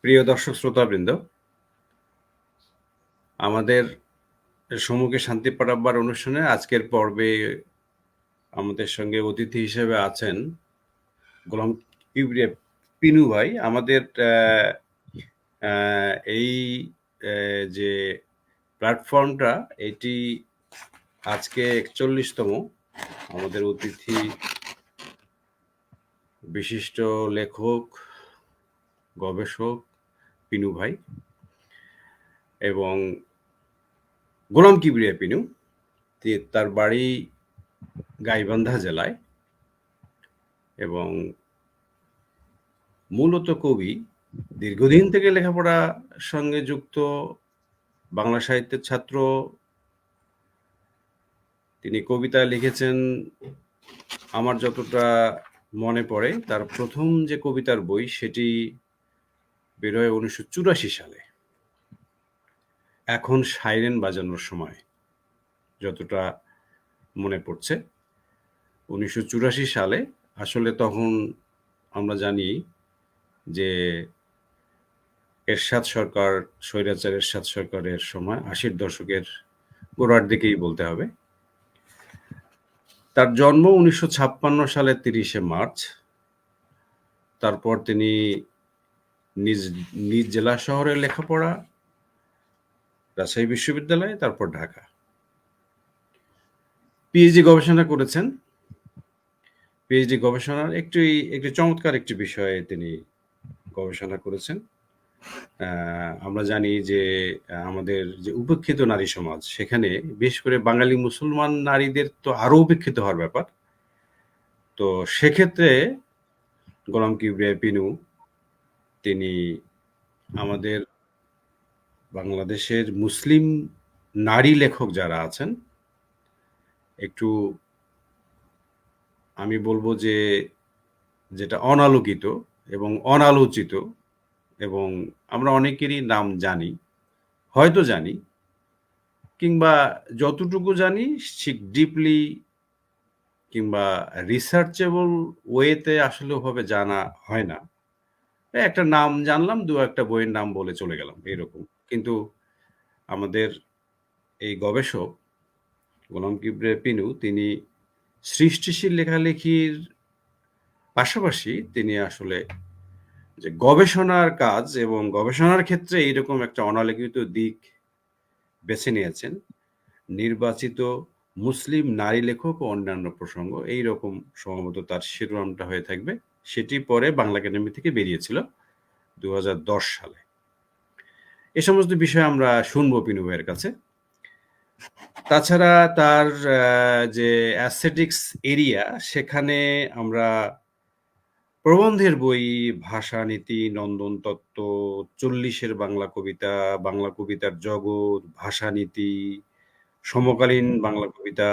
প্রিয় দর্শক শ্রোতাবৃন্দ, আমাদের সম্মুখে শান্তি পাঠাবার অনুষ্ঠানে আজকের পর্বে আমাদের সঙ্গে অতিথি হিসেবে আছেন গোলাম কিবরিয়া পিনু ভাই। আমাদের এই যে প্ল্যাটফর্মটা, এটি আজকে 41তম। আমাদের অতিথি বিশিষ্ট লেখক, গবেষক পিনু ভাই এবং গোলাম কিবরিয়া পিনু। তার বাড়ি গাইবান্ধা জেলায় এবং মূলত কবি, দীর্ঘদিন থেকে লেখাপড়ার সঙ্গে যুক্ত, বাংলা সাহিত্যের ছাত্র। তিনি কবিতা লিখেছেন, আমার যতটা মনে পড়ে তার প্রথম যে কবিতার বই সেটি বেরোয় 1984 সালে, এখন সাইরেন বাজানোর সময়, যতটা মনে পড়ছে 1984 সালে। আসলে তখন আমরা জানি যে এরশাদ সরকার, স্বৈরাচার এরশাদ সরকারের সময়, 80-র দশকের গোড়ার দিকেই বলতে হবে। তার জন্ম 1956 সালের 30শে মার্চ। তারপর তিনি নিজ জেলা শহরে লেখাপড়া, রাজশাহী বিশ্ববিদ্যালয়ে, তারপর ঢাকা। পিএইচডি গবেষণা করেছেন। পিএইচডি গবেষণার একটি চমৎকার একটি বিষয়ে তিনি গবেষণা করেছেন। আমরা জানি যে আমাদের যে উপেক্ষিত নারী সমাজ, সেখানে বিশেষ করে বাঙালি মুসলমান নারীদের তো আরো উপেক্ষিত হওয়ার ব্যাপার। তো সেক্ষেত্রে গোলাম কিবরিয়া পিনু তিনি আমাদের বাংলাদেশের মুসলিম নারী লেখক যারা আছেন, একটু আমি বলবো যে যেটা অনালোকিত এবং অনালোচিত, এবং আমরা অনেকেরই নাম জানি, হয়তো জানি, কিংবা যতটুকু জানি ঠিক ডিপলি কিংবা রিসার্চেবল ওয়েতে আসলে ওভাবে জানা হয় না। একটা নাম জানলাম, দু একটা বইয়ের নাম বলে চলে গেলাম, এরকম। কিন্তু আমাদের এই গবেষক গোলাম কিবরিয়া পিনু, তিনি সৃষ্টিশীল লেখালেখির পাশাপাশি তিনি আসলে যে গবেষণার কাজ এবং গবেষণার ক্ষেত্রে এইরকম একটা অনালোকিত দিক বেছে নিয়েছেন, নির্বাচিত মুসলিম নারী লেখক ও অন্যান্য প্রসঙ্গ, এইরকম সম্ভবত তার শিরোনামটা হয়ে থাকবে। সেটি পরে বাংলা একাডেমি থেকে বেরিয়েছিল 2010 সালে। এ সমস্ত বিষয় আমরা শুনবো পিনু ভাইয়ের কাছে। তাছাড়া তার যে অ্যাসথেটিক্স এরিয়া, সেখানে আমরা প্রবন্ধের বই, ভাষানীতি, নন্দন তত্ত্ব, 40-এর বাংলা কবিতা, বাংলা কবিতার জগৎ, ভাষানীতি, সমকালীন বাংলা কবিতা,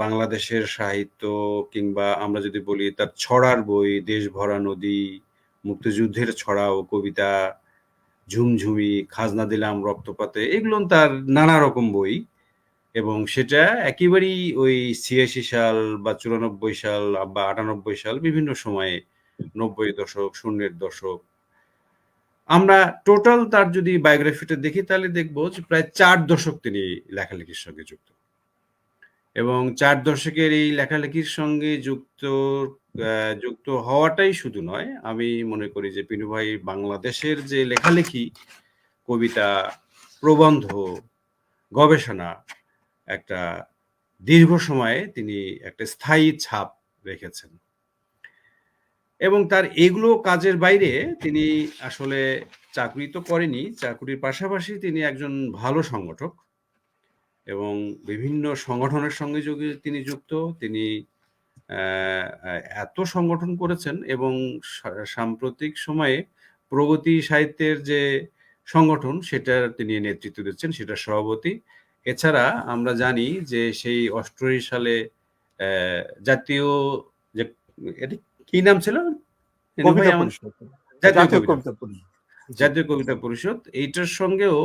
বাংলাদেশের সাহিত্য, কিংবা আমরা যদি বলি তার ছড়ার বই, দেশ ভরা নদী, মুক্তিযুদ্ধের ছড়া ও কবিতা, ঝুমঝুমি, খাজনা দিলাম রক্তপাতে, এগুলো তার নানা রকম বই। এবং সেটা একেবারেই ওই 86 সাল বা 94 সাল বা 98 সাল, বিভিন্ন সময়ে 90 দশক, 0-এর দশক, আমরা টোটাল তার যদি বায়োগ্রাফিটা দেখি তাহলে দেখবো যে প্রায় 4 দশক তিনি লেখালেখির সঙ্গে যুক্ত। এবং 4 দশকের এই লেখালেখির সঙ্গে যুক্ত হওয়াটাই শুধু নয়, আমি মনে করি যে পিনু ভাই বাংলাদেশের যে লেখালেখি, কবিতা, প্রবন্ধ, গবেষণা, একটা দীর্ঘ সময়ে তিনি একটা স্থায়ী ছাপ রেখেছেন। এবং তার এগুলো কাজের বাইরে তিনি আসলে চাকরি তো করেনি, চাকরির পাশাপাশি তিনি একজন ভালো সংগঠক এবং বিভিন্ন সংগঠনের সঙ্গে তিনি যুক্ত। তিনি এত সংগঠন করেছেন এবং সাম্প্রতিক সময়ে প্রগতি সাহিত্যের যে সংগঠন, সেটার তিনি নেতৃত্ব দিচ্ছেন, সেটার সভাপতি। এছাড়া আমরা জানি যে সেই 88 সালে জাতীয় যে, এটা কি নাম ছিল, জাতীয় কবিতা পরিষদ, এইটার সঙ্গেও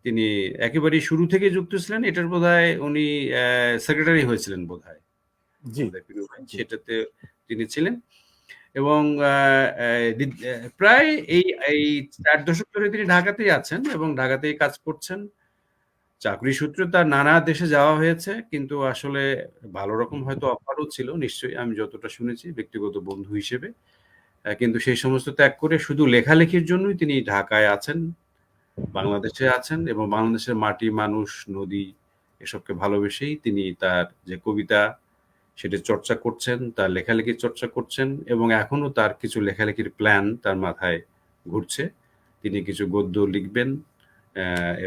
তিনি একেবারে শুরু থেকে যুক্ত ছিলেন। এটার বোধহয় উনি সেক্রেটারি হয়েছিলেন বোধহয়, সেটাতে তিনি ছিলেন। এবং প্রায় এই ৪ দশক ধরে তিনি ঢাকাতেই আছেন এবং ঢাকাতেই কাজ করছেন। চাকরি সূত্রে তার নানা দেশে যাওয়া হয়েছে। কিন্তু আসলে ভালো রকম হয়তো অফারও ছিল নিশ্চয়ই, আমি যতটা শুনেছি ব্যক্তিগত বন্ধু হিসেবে। কিন্তু সেই সমস্ত ত্যাগ করে শুধু লেখালেখির জন্যই তিনি ঢাকায় আছেন, বাংলাদেশে আছেন এবং বাংলাদেশের মাটি, মানুষ, নদী এসবকে ভালোবেসেই তিনি তার যে কবিতা সেটা চর্চা করছেন, তার লেখালেখির চর্চা করছেন এবং এখনো তার কিছু লেখালেখির প্ল্যান তার মাথায় ঘুরছে। তিনি কিছু গদ্য লিখবেন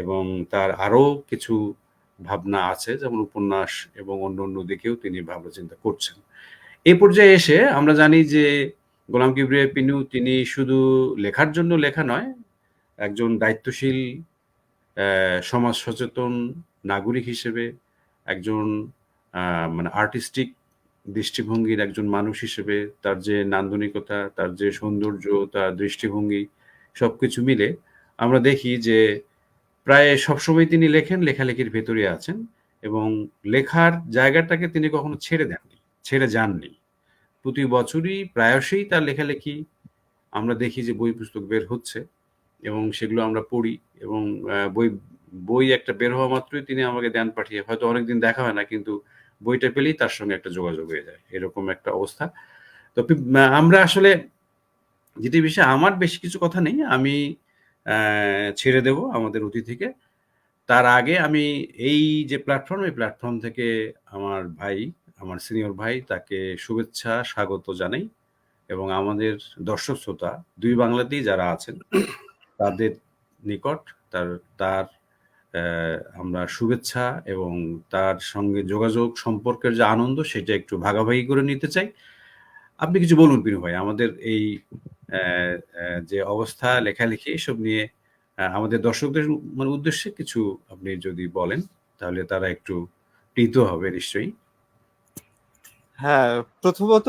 এবং তার আরো কিছু ভাবনা আছে, যেমন উপন্যাস এবং অন্য দিকেও তিনি ভাবনা চিন্তা করছেন। এই পর্যায়ে এসে আমরা জানি যে গোলাম কিবরিয়া পিনু তিনি শুধু লেখার জন্য লেখা নয়, একজন দায়িত্বশীল সমাজ সচেতন নাগরিক হিসেবে, একজন মানে আর্টিস্টিক দৃষ্টিভঙ্গির একজন মানুষ হিসেবে তার যে নান্দনিকতা, তার যে সৌন্দর্য, তার দৃষ্টিভঙ্গি সবকিছু মিলে আমরা দেখি যে প্রায় সবসময় তিনি লেখেন, লেখালেখির ভেতরে আছেন এবং লেখার জায়গাটাকে তিনি কখনো ছেড়ে দেননি, ছেড়ে যাননি। প্রতি বছরই প্রায়শই তার লেখালেখি আমরা দেখি যে বই পুস্তক বের হচ্ছে এবং সেগুলো আমরা পড়ি এবং বই একটা বের হওয়া মাত্রই তিনি আমাকে দেন পাঠিয়ে। হয়তো অনেকদিন দেখা হয় না, কিন্তু বইটা পেলেই তার সঙ্গে একটা যোগাযোগ হয়ে যায়। এরকম একটা অবস্থা। তো আমরা আসলে যেটি বিষয়ে আমার বেশি কিছু কথা নেই। আমি ছেড়ে দেব আমাদের অতিথিকে। তার আগে আমি এই যে প্ল্যাটফর্ম, এই প্ল্যাটফর্ম থেকে আমার ভাই, আমার সিনিয়র ভাই তাকে শুভেচ্ছা, স্বাগত জানাই এবং আমাদের দর্শক শ্রোতা ২ বাংলাতেই যারা আছেন তাদের নিকট তার তার আমরা শুভেচ্ছা এবং তার সঙ্গে যোগাযোগ সম্পর্কের যে আনন্দ সেটা একটু ভাগাভাগি করে নিতে চাই। আপনি কিছু বলুন পিনু ভাই, আমাদের এই যে অবস্থা লেখালেখি এসব নিয়ে আমাদের দর্শকদের মানে উদ্দেশ্যে কিছু আপনি যদি বলেন তাহলে তারা একটু প্রীত হবে নিশ্চয়ই। হ্যাঁ, প্রথমত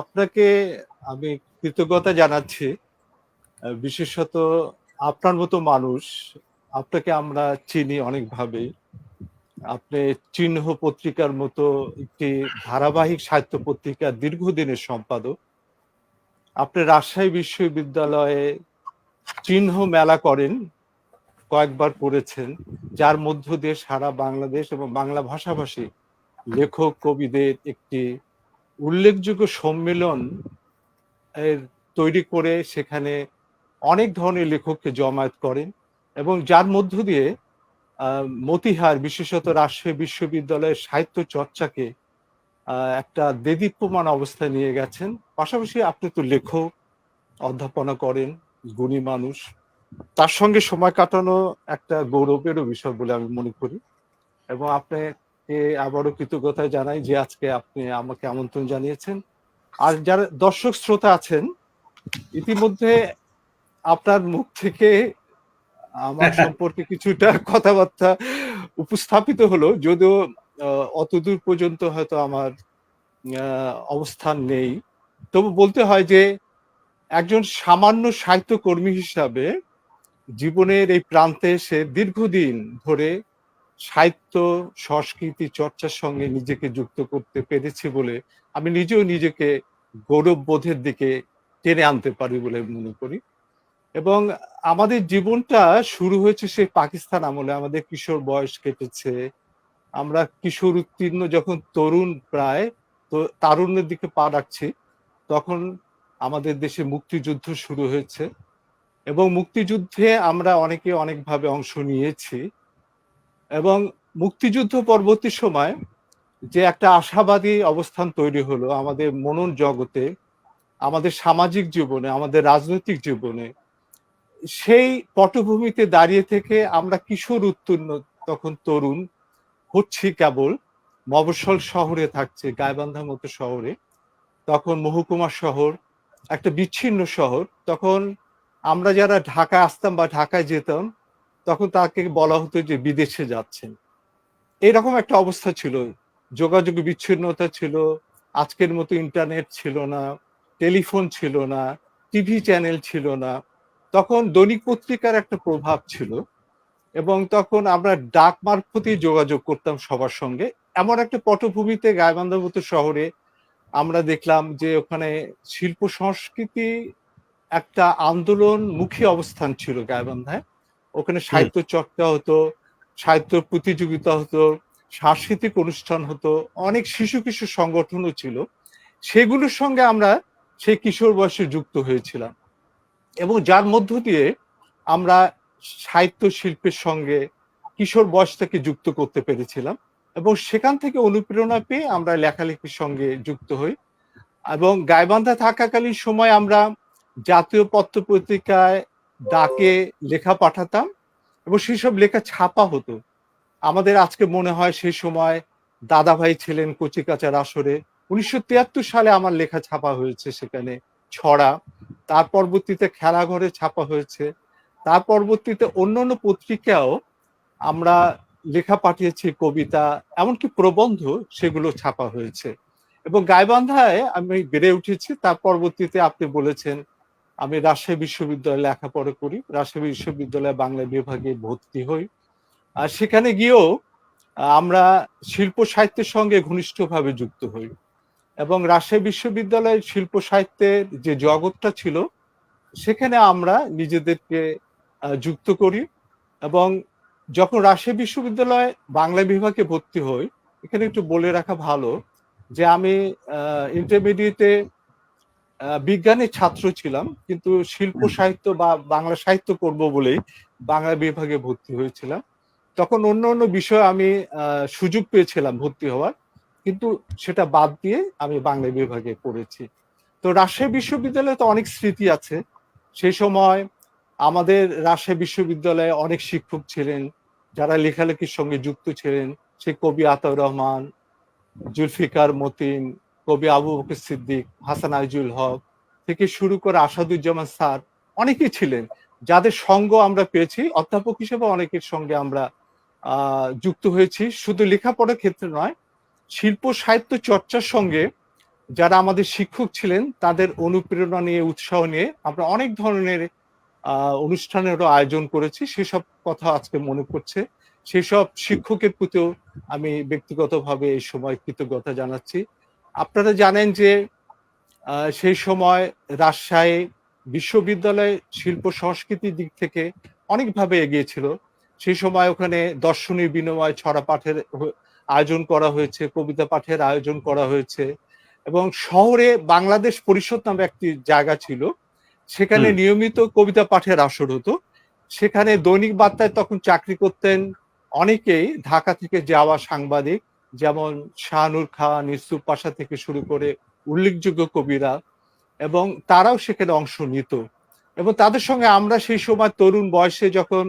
আপনাকে আমি কৃতজ্ঞতা জানাচ্ছি। বিশেষত আপনার মতো মানুষ, আপনাকে আমরা চিনি অনেকভাবেই। আপনি চিহ্ন পত্রিকার মতো একটি ধারাবাহিক সাহিত্য পত্রিকার দীর্ঘদিনের সম্পাদক। আপনি রাজশাহী বিশ্ববিদ্যালয়ে চিহ্ন মেলা করেন, কয়েকবার করেছেন, যার মধ্য দিয়ে সারা বাংলাদেশ এবং বাংলা ভাষাভাষী লেখক কবিদের একটি উল্লেখযোগ্য সম্মেলন এর তৈরি করে সেখানে অনেক ধরনের লেখককে জমায়েত করেন এবং যার মধ্য দিয়ে মতিহার বিশেষত রাজশাহী বিশ্ববিদ্যালয়ের সাহিত্য চর্চাকে একটা দেদীপ্যমান অবস্থায় নিয়ে গেছেন। পাশাপাশি আপনি তো লেখক, অধ্যাপনা করেন, গুণী মানুষ, তার সঙ্গে সময় কাটানো একটা গৌরবেরও বিষয় বলে আমি মনে করি এবং আপনাকে আবারও কৃতজ্ঞতা জানাই যে আজকে আপনি আমাকে আমন্ত্রণ জানিয়েছেন। আর যারা দর্শক শ্রোতা আছেন, ইতিমধ্যে আপনার মুখ থেকে আমার সম্পর্কে কিছুটা কথাবার্তা উপস্থাপিত হলো, যদিও অতদূর পর্যন্ত হয়তো আমার অবস্থান নেই। তবু বলতে হয় যে একজন সামান্য সাহিত্যকর্মী হিসাবে জীবনের এই প্রান্তে এসে দীর্ঘদিন ধরে সাহিত্য সংস্কৃতি চর্চার সঙ্গে নিজেকে যুক্ত করতে পেরেছি বলে আমি নিজেও নিজেকে গৌরববোধের দিকে টেনে আনতে পারি বলে মনে করি। এবং আমাদের জীবনটা শুরু হয়েছে সেই পাকিস্তান আমলে, আমাদের কিশোর বয়স কেটেছে, আমরা কিশোর উত্তীর্ণ যখন তরুণ প্রায় তো তারুণ্যের দিকে পা রাখছি, তখন আমাদের দেশে মুক্তিযুদ্ধ শুরু হয়েছে এবং মুক্তিযুদ্ধে আমরা অনেকে অনেকভাবে অংশ নিয়েছি এবং মুক্তিযুদ্ধ পরবর্তী সময় যে একটা আশাবাদী অবস্থান তৈরি হলো আমাদের মনন জগতে, আমাদের সামাজিক জীবনে, আমাদের রাজনৈতিক জীবনে, সেই পটভূমিতে দাঁড়িয়ে থেকে আমরা কিশোর উত্তীর্ণ তখন তরুণ হচ্ছি কেবল, মফস্বল শহরে থাকছে, গাইবান্ধার মতো শহরে, তখন মহকুমা শহর, একটা বিচ্ছিন্ন শহর। তখন আমরা যারা ঢাকায় আসতাম বা ঢাকায় যেতাম, তখন তাকে বলা হতো যে বিদেশে যাচ্ছেন। এইরকম একটা অবস্থা ছিল, যোগাযোগ বিচ্ছিন্নতা ছিল, আজকের মতো ইন্টারনেট ছিল না, টেলিফোন ছিল না, টিভি চ্যানেল ছিল না, তখন দৈনিক পত্রিকার একটা প্রভাব ছিল এবং তখন আমরা ডাক মারফতই যোগাযোগ করতাম সবার সঙ্গে। এমন একটা পটভূমিতে গাইবান্ধার মতো শহরে আমরা দেখলাম যে ওখানে শিল্প সংস্কৃতি একটা আন্দোলনমুখী অবস্থান ছিল গাইবান্ধায়। ওখানে হুম, সাহিত্য চর্চা হতো, সাহিত্য প্রতিযোগিতা হতো, সাংস্কৃতিক অনুষ্ঠান হতো, অনেক শিশু কিশোর সংগঠনও ছিল। সেগুলোর সঙ্গে আমরা সেই কিশোর বয়সে যুক্ত হয়েছিলাম এবং যার মধ্য দিয়ে আমরা সাহিত্য শিল্পের সঙ্গে কিশোর বয়সটাকে যুক্ত করতে পেরেছিলাম এবং সেখান থেকে অনুপ্রেরণা পেয়ে আমরা লেখালেখির সঙ্গে যুক্ত হই এবং গাইবান্ধা থাকাকালীন সময় আমরা জাতীয় পত্র-পত্রিকায় ডাকে লেখা পাঠাতাম এবং সেসব লেখা ছাপা হতো। আমাদের আজকে মনে হয় সেই সময় দাদাভাই ছিলেন কচিকাঁচার আসরে। ১৯৭৩ সালে আমার লেখা ছাপা হয়েছে সেখানে ছড়া। তার পরবর্তীতে খেলাঘরে ছাপা হয়েছে। তার পরবর্তীতে অন্যান্য পত্রিকায়ও আমরা লেখা পাঠিয়েছি, কবিতা, এমনকি প্রবন্ধ সেগুলো ছাপা হয়েছে। এবং গাইবান্ধায় আমি বেড়ে উঠেছি। তার পরবর্তীতে আপনি বলেছেন, আমি রাজশাহী বিশ্ববিদ্যালয়ে লেখাপড়া করি। রাজশাহী বিশ্ববিদ্যালয়ে বাংলা বিভাগে ভর্তি হই। আর সেখানে গিয়েও আমরা শিল্প সাহিত্যের সঙ্গে ঘনিষ্ঠভাবে যুক্ত হই। এবং রাজশাহী বিশ্ববিদ্যালয়ের শিল্প সাহিত্যের যে জগৎটা ছিল, সেখানে আমরা নিজেদেরকে যুক্ত করি এবং যখন রাজশাহী বিশ্ববিদ্যালয়ে বাংলা বিভাগে ভর্তি হই, এখানে একটু বলে রাখা ভালো যে আমি ইন্টারমিডিয়েটে বিজ্ঞানের ছাত্র ছিলাম, কিন্তু শিল্প হুম, সাহিত্য বা বাংলা সাহিত্য করব বলেই বাংলা বিভাগে ভর্তি হয়েছিলাম। তখন অন্য অন্য বিষয়ে আমি সুযোগ পেয়েছিলাম ভর্তি হওয়ার, কিন্তু সেটা বাদ দিয়ে আমি বাংলা বিভাগে পড়েছি। তো রাজশাহী বিশ্ববিদ্যালয়ে তো অনেক স্মৃতি আছে। সেই সময় আমাদের রাজশাহী বিশ্ববিদ্যালয়ে অনেক শিক্ষক ছিলেন যারা লেখালেখির সঙ্গে যুক্ত ছিলেন। সে কবি আতাউর রহমান, জুলফিকার মতিন, কবি আবু বকর সিদ্দিক, হাসান আইজুল হক থেকে শুরু করে আসাদুজ্জামান স্যার অনেকেই ছিলেন যাদের সঙ্গ আমরা পেয়েছি। অধ্যাপক হিসেবে অনেকের সঙ্গে আমরা যুক্ত হয়েছি, শুধু লেখাপড়ার ক্ষেত্রে নয়, শিল্প সাহিত্য চর্চার সঙ্গে যারা আমাদের শিক্ষক ছিলেন তাদের অনুপ্রেরণা নিয়ে, উৎসাহ নিয়ে আমরা অনেক ধরনের অনুষ্ঠানেরও আয়োজন করেছি। সেসব কথা আজকে মনে পড়ছে। সেসব শিক্ষকের প্রতিও আমি ব্যক্তিগতভাবে এই সময় কৃতজ্ঞতা জানাচ্ছি। আপনারা জানেন যে সেই সময় রাজশাহী বিশ্ববিদ্যালয় শিল্প সংস্কৃতির দিক থেকে অনেকভাবে এগিয়ে ছিল। সেই সময় ওখানে দর্শনী বিনিময় ছড়া পাঠের আয়োজন করা হয়েছে, কবিতা পাঠের আয়োজন করা হয়েছে এবং শহরে বাংলাদেশ পরিষদ নামে একটি জায়গা ছিল। সেখানে হুম, নিয়মিত কবিতা পাঠের আসর হতো। সেখানে দৈনিক বার্তায় তখন চাকরি করতেন অনেকেই ঢাকা থেকে যাওয়া সাংবাদিক, যেমন শাহনূর খান, ইউসুফ পাশা থেকে শুরু করে উল্লেখযোগ্য কবিরা, এবং তারাও সেখানে অংশ নিত এবং তাদের সঙ্গে আমরা সেই সময় তরুণ বয়সে যখন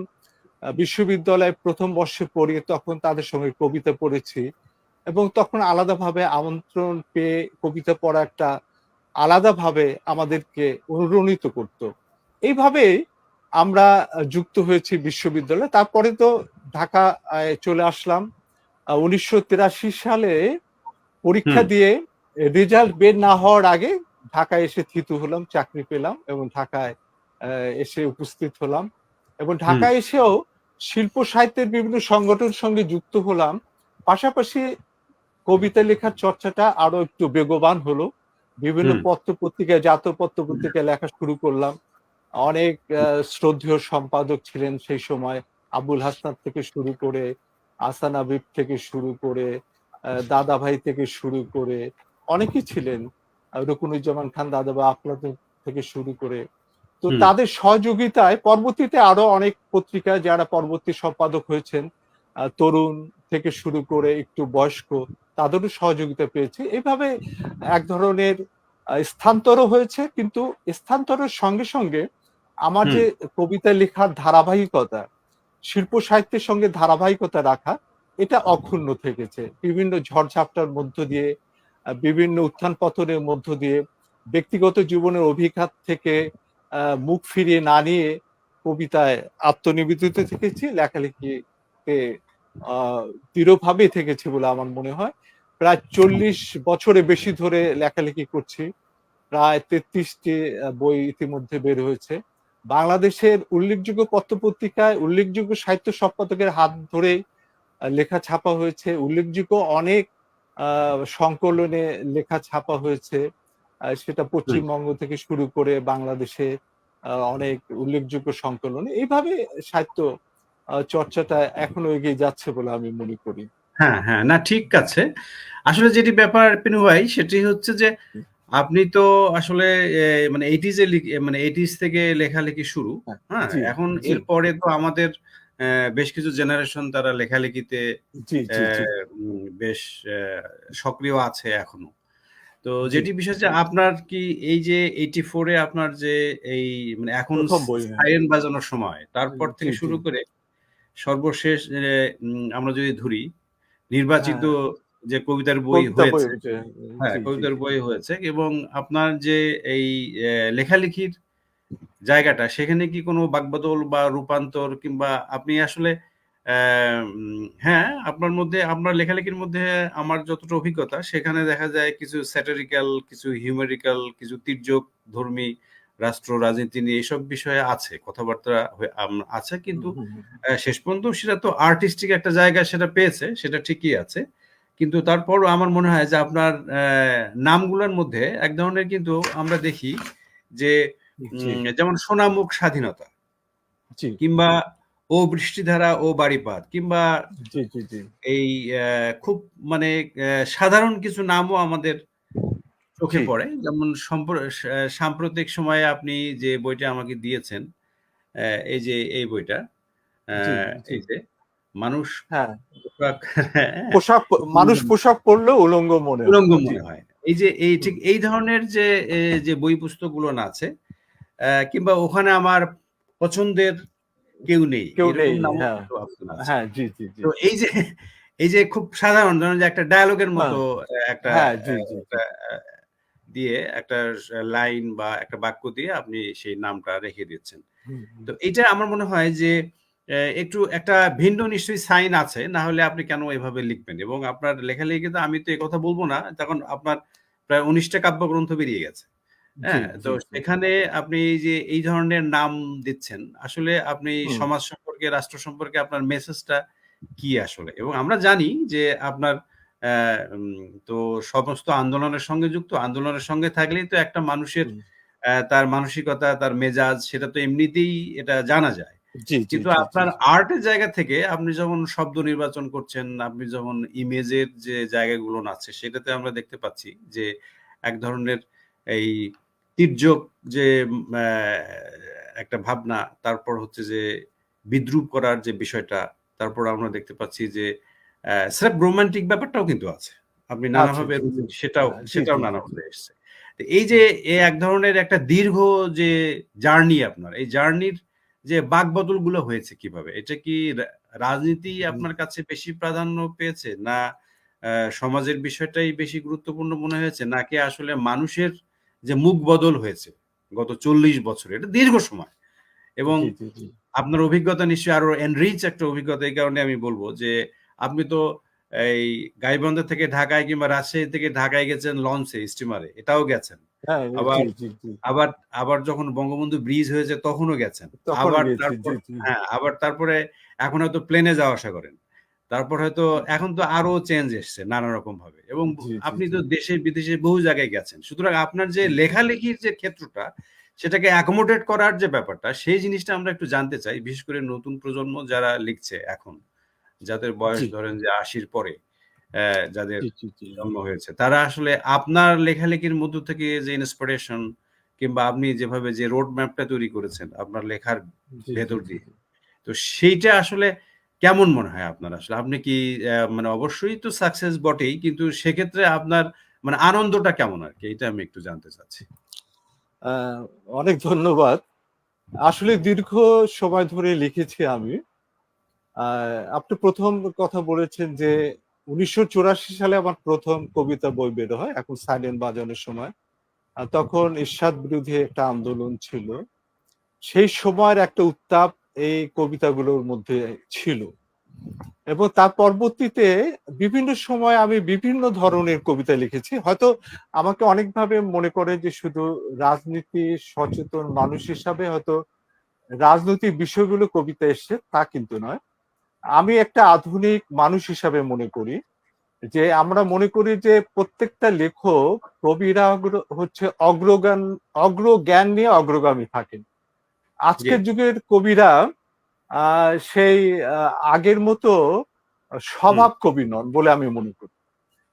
বিশ্ববিদ্যালয়ে প্রথম বর্ষে পড়ি তখন তাদের সঙ্গে কবিতা পড়েছি এবং তখন আলাদাভাবে আমন্ত্রণ পেয়ে কবিতা পড়া একটা আলাদাভাবে আমাদেরকে অনুপ্রাণিত করত। এইভাবে আমরা যুক্ত হয়েছি বিশ্ববিদ্যালয়ে। তারপরে তো ঢাকা চলে আসলাম। ১৯৮৩ সালে পরীক্ষা হুম, দিয়ে রেজাল্ট বের না হওয়ার আগে ঢাকায় এসে থিতু হলাম, চাকরি পেলাম এবং ঢাকায় এসে উপস্থিত হলাম এবং হুম, ঢাকায় এসেও শিল্প সাহিত্যের বিভিন্ন সংগঠনের সঙ্গে যুক্ত হলাম। পাশাপাশি কবিতা লেখার চর্চাটা আরো একটু বেগবান হলো। বিভিন্ন হুম, পত্র-পত্রিকায়, জাতীয় পত্র-পত্রিকায় লেখা শুরু করলাম। অনেক শ্রদ্ধেয় সম্পাদক ছিলেন সেই সময়। আবুল হাসনাত থেকে শুরু করে, আহসান হাবীব থেকে শুরু করে, দাদাভাই থেকে শুরু করে অনেকেই ছিলেন। রুকনুজ্জামান খান দাদাভাই আফলাতুন থেকে শুরু করে। তো হুম, তাদের সহযোগিতায় পরবর্তীতে আরো অনেক পত্রিকায় যারা পরবর্তী সম্পাদক হয়েছেন, তরুণ থেকে শুরু করে একটু বয়স্ক, তাদেরও সহযোগিতা পেয়েছি। এভাবে এক ধরনের স্থানান্তরও হয়েছে, কিন্তু স্থানান্তরের সঙ্গে সঙ্গে আমার হুম, যে কবিতা লেখার ধারাবাহিকতা, শিল্প সাহিত্যের সঙ্গে ধারাবাহিকতা রাখা, এটা অক্ষুণ্ণ থেকেছে। বিভিন্ন ঝড়-ঝাপটার মধ্য দিয়ে, বিভিন্ন উত্থান-পতনের মধ্য দিয়ে, ব্যক্তিগত জীবনের অভিঘাত থেকে মুখ ফিরিয়ে না নিয়ে কবিতায় আত্মনিবেদিত থেকেছি, লেখালেখিতে আ দৃঢ়ভাবে থেকেছি বলে আমার মনে হয়। প্রায় ৪০ বছরের বেশি ধরে লেখালেখি করছি। প্রায় ৩৩ টি বই ইতিমধ্যে বের হয়েছে। বাংলাদেশের উল্লেখযোগ্য পত্র-পত্রিকায় উল্লেখযোগ্য সাহিত্য সম্পাদকের হাত ধরে লেখা ছাপা হয়েছে। উল্লেখযোগ্য অনেক সংকলনে লেখা ছাপা হয়েছে। সেটা হুম। পশ্চিমবঙ্গ থেকে শুরু করে বাংলাদেশে অনেক উল্লেখযোগ্য সংকলন। এইভাবে সাহিত্য চর্চাটা এখনো এগিয়ে যাচ্ছে বলে আমি মনে করি। হ্যাঁ, হ্যাঁ। না ঠিক আছে। আসলে যেটি ব্যাপার পিনু ভাই সেটি হচ্ছে যে আপনি তো আসলে মানে 80s এ মানে 80s থেকে লেখালেখি শুরু। হ্যাঁ, হ্যাঁ? জি, এখন জি, এরপরে তো আমাদের বেশ কিছু জেনারেশন তারা লেখালেখিতে জি, জি, জি, বেশ অ্যা সক্রিয় আছে এখনো। তো জি। যেটি বিষয় যে আপনার কি এই যে 84 এ আপনার যে এই মানে এখন ১ম বই, হ্যাঁ। সাইরেন বাজানোর সময় তারপর জি, থেকে জি। শুরু করে সর্বশেষ আমরা যদি ধরি নির্বাচিত হ্যাঁ, যে কবিতার বই কবিতা বই হয়েছে যে হ্যাঁ, জি, জি, কবিতার বই হয়েছে এবং আপনার যে এই লেখালেখির জায়গাটা সেখানে কি কোনো বাকবদল বা রূপান্তর কিংবা আপনি আসলে হ্যাঁ, আপনার মধ্যে আপনার লেখালেখির মধ্যে আমার যতটা অভিজ্ঞতা সেখানে দেখা যায় কিছু স্যাটিরিক্যাল, কিছু হিউমেরিক্যাল, কিছু তির্যকধর্মী রাষ্ট্র রাজনীতি নিয়ে এসব বিষয়ে আছে। কথাবার্তা আছে হুম, কিন্তু হুম, হুম। শেষ পর্যন্ত সেটা তো আর্টিস্টিক একটা জায়গা সেটা পেয়েছে, সেটা ঠিকই আছে। কিন্তু তারপরও আমার মনে হয় যে আপনার নামগুলোর মধ্যে এক ধরনের কিন্তু আমরা দেখি যে জি, যেমন 'সোনামুখ স্বাধীনতা' জি, কিংবা 'ও বৃষ্টিধারা ও বাড়িপাত' কিংবা জি, জি, জি, এই খুব মানে সাধারণ কিছু নামও আমাদের চোখে জি, পড়ে। যেমন সাম্প্রতিক সময়ে আপনি যে বইটা আমাকে দিয়েছেন, এই যে এই বইটা, অ্যা জি, জি। এই যে 'মানুষ হ্যাঁ, পোশাক' হ্যাঁ, পোশাক মানুষ পোশাক পরলেও উলঙ্গ মনে হয়। উলঙ্গ জি, মনে হয়। এই যে এই হুম। ঠিক এই ধরনের যে যে বই পুস্তকগুলো আছে, কিংবা ওখানে আমার পছন্দের কেউ নেই। কেউ এরকম নেই। নামও হ্যাঁ, কিন্তু আপনার আছে। হ্যাঁ, জি, জি, জি। তো এই যে খুব সাধারণ ধরুন যে একটা ডায়ালগের মতো হ্যাঁ, একটা হ্যাঁ, জি, জি, জি। একটা দিয়ে একটা লাইন বা একটা বাক্য দিয়ে আপনি সেই নামটা রেখে দিচ্ছেন। হুম, হুম। তো এইটা আমার মনে হয় যে একটু একটা ভিন্ন নিশ্চয়ই সাইন আছে। না হলে আপনি কেন এভাবে লিখবেন? এবং আপনার লেখালেখিতে আমি তো একথা বলব না। তখন আপনার প্রায় ১৯ টা কাব্যগ্রন্থ বেরিয়ে গেছে। জি, হ্যাঁ? তো জি, জি। সেখানে আপনি এই যে এই ধরনের নাম দিচ্ছেন, আসলে আপনি হুম, সমাজ সম্পর্কে, রাষ্ট্র সম্পর্কে আপনার মেসেজটা কি আসলে? এবং আমরা জানি যে আপনার অ্যা তো সমস্ত আন্দোলনের সঙ্গে যুক্ত। আন্দোলনের সঙ্গে থাকলেই তো একটা মানুষের হুম। তার মানসিকতা, তার মেজাজ সেটা তো এমনিতেই এটা জানা যায়। জি, জি, কিন্তু জি, জি, আপনার জি। আর্টের জায়গা থেকে আপনি যখন শব্দ নির্বাচন করছেন, আপনি যখন ইমেজের যে জায়গাগুলো আছে সেটাতে আমরা দেখতে পাচ্ছি যে এক ধরনের এই তির্যক যে একটা ভাবনা, তারপর হচ্ছে যে বিদ্রূপ করার যে বিষয়টা, তারপর আমরা দেখতে পাচ্ছি যে স্রেফ রোমান্টিক ব্যাপারটাও কিন্তু আছে। আপনি আচ্ছা, নানাভাবে জি, জি। সেটাও জি, সেটাও জি, জি, জি। নানাভাবে এসছে। তো এই যে এক ধরনের একটা দীর্ঘ যে জার্নি আপনার, এই জার্নির যে বাঁকবদলগুলো হয়েছে কিভাবে? এটা কি রাজনীতি হুম, আপনার কাছে বেশি প্রাধান্য পেয়েছে? না সমাজের বিষয়টাই বেশি গুরুত্বপূর্ণ মনে হয়েছে? নাকি আসলে মানুষের যে মুখ বদল হয়েছে গত ৪০ বছরে, এটা দীর্ঘ সময় এবং জি, জি, জি। আপনার অভিজ্ঞতা নিশ্চয়ই আরো এনরিচ একটা অভিজ্ঞতা। এই কারণে আমি বলব যে আপনি তো এই গাইবান্ধা থেকে ঢাকায় কিংবা রাজশাহী থেকে ঢাকায় গেছেন লঞ্চে, স্টিমারে। এটাও গেছেন। হ্যাঁ, জি, আবার জি, জি। আবার আবার যখন বঙ্গবন্ধু ব্রিজ হয়েছে তখনও গেছেন। তখন আবার গেছি। তারপর জি, জি। হ্যাঁ, আবার তারপরে এখন হয়তো প্লেনে যাওয়া আসা করেন। তারপর হয়তো এখন তো আরো চেঞ্জ এসছে নানা রকমভাবে এবং জি, জি, আপনি জি। তো দেশে বিদেশে বহু জায়গায় গেছেন। সুতরাং আপনার যে লেখালেখির যে ক্ষেত্রটা সেটাকে অ্যাকোমোডেট করার যে ব্যাপারটা সেই জিনিসটা আমরা একটু জানতে চাই। বিশেষ করে নতুন প্রজন্ম যারা লিখছে এখন। যাদের বয়স জি, ধরেন যে ৮০ র পরে যাদের জি, জি, জি। জন্ম হয়েছে। তারা আসলে আপনার লেখালেখির মধ্য থেকে যে ইন্সপিরেশন কিংবা আপনি যেভাবে যে রোড ম্যাপটা তৈরি করেছেন আপনার লেখার জি, জি, ভেতর জি, দিয়ে। জি। তো সেইটা আসলে কেমন মনে হয় আপনার আসলে? আপনি কি মানে অবশ্যই তো সাকসেস বটেই। কিন্তু সেক্ষেত্রে আপনার মানে আনন্দটা কেমন আরকি? এইটা আমি একটু জানতে চাচ্ছি। আ অনেক ধন্যবাদ। আসলে দীর্ঘ সময় ধরে লিখেছি আমি। আ আপনি ১ম কথা বলেছেন যে ১৯৮৪ সালে আমার ১ম কবিতা বই বের হয়। এখন সাইলেন্ট বাজানোর সময়। তখন এরশাদ বিরোধী একটা আন্দোলন ছিল। সেই সময়ের একটা উত্তাপ এই কবিতাগুলোর মধ্যে ছিল। এবং তার পরবর্তীতে বিভিন্ন সময় আমি বিভিন্ন ধরনের কবিতা লিখেছি। হয়তো আমাকে অনেকভাবে মনে করে যে শুধু রাজনীতি সচেতন মানুষ হিসাবে হয়তো রাজনৈতিক বিষয়গুলো কবিতায় এসছে তা কিন্তু নয়। আমি একটা আধুনিক মানুষ হিসাবে মনে করি যে আমরা মনে করি যে প্রত্যেকটা লেখক, কবিরা হচ্ছে অগ্রজ্ঞান নিয়ে অগ্রগামী থাকেন। জি। আজকের যুগের কবিরা সেই আগের মতো হুম, স্বভাব কবি নন বলে আমি মনে করি,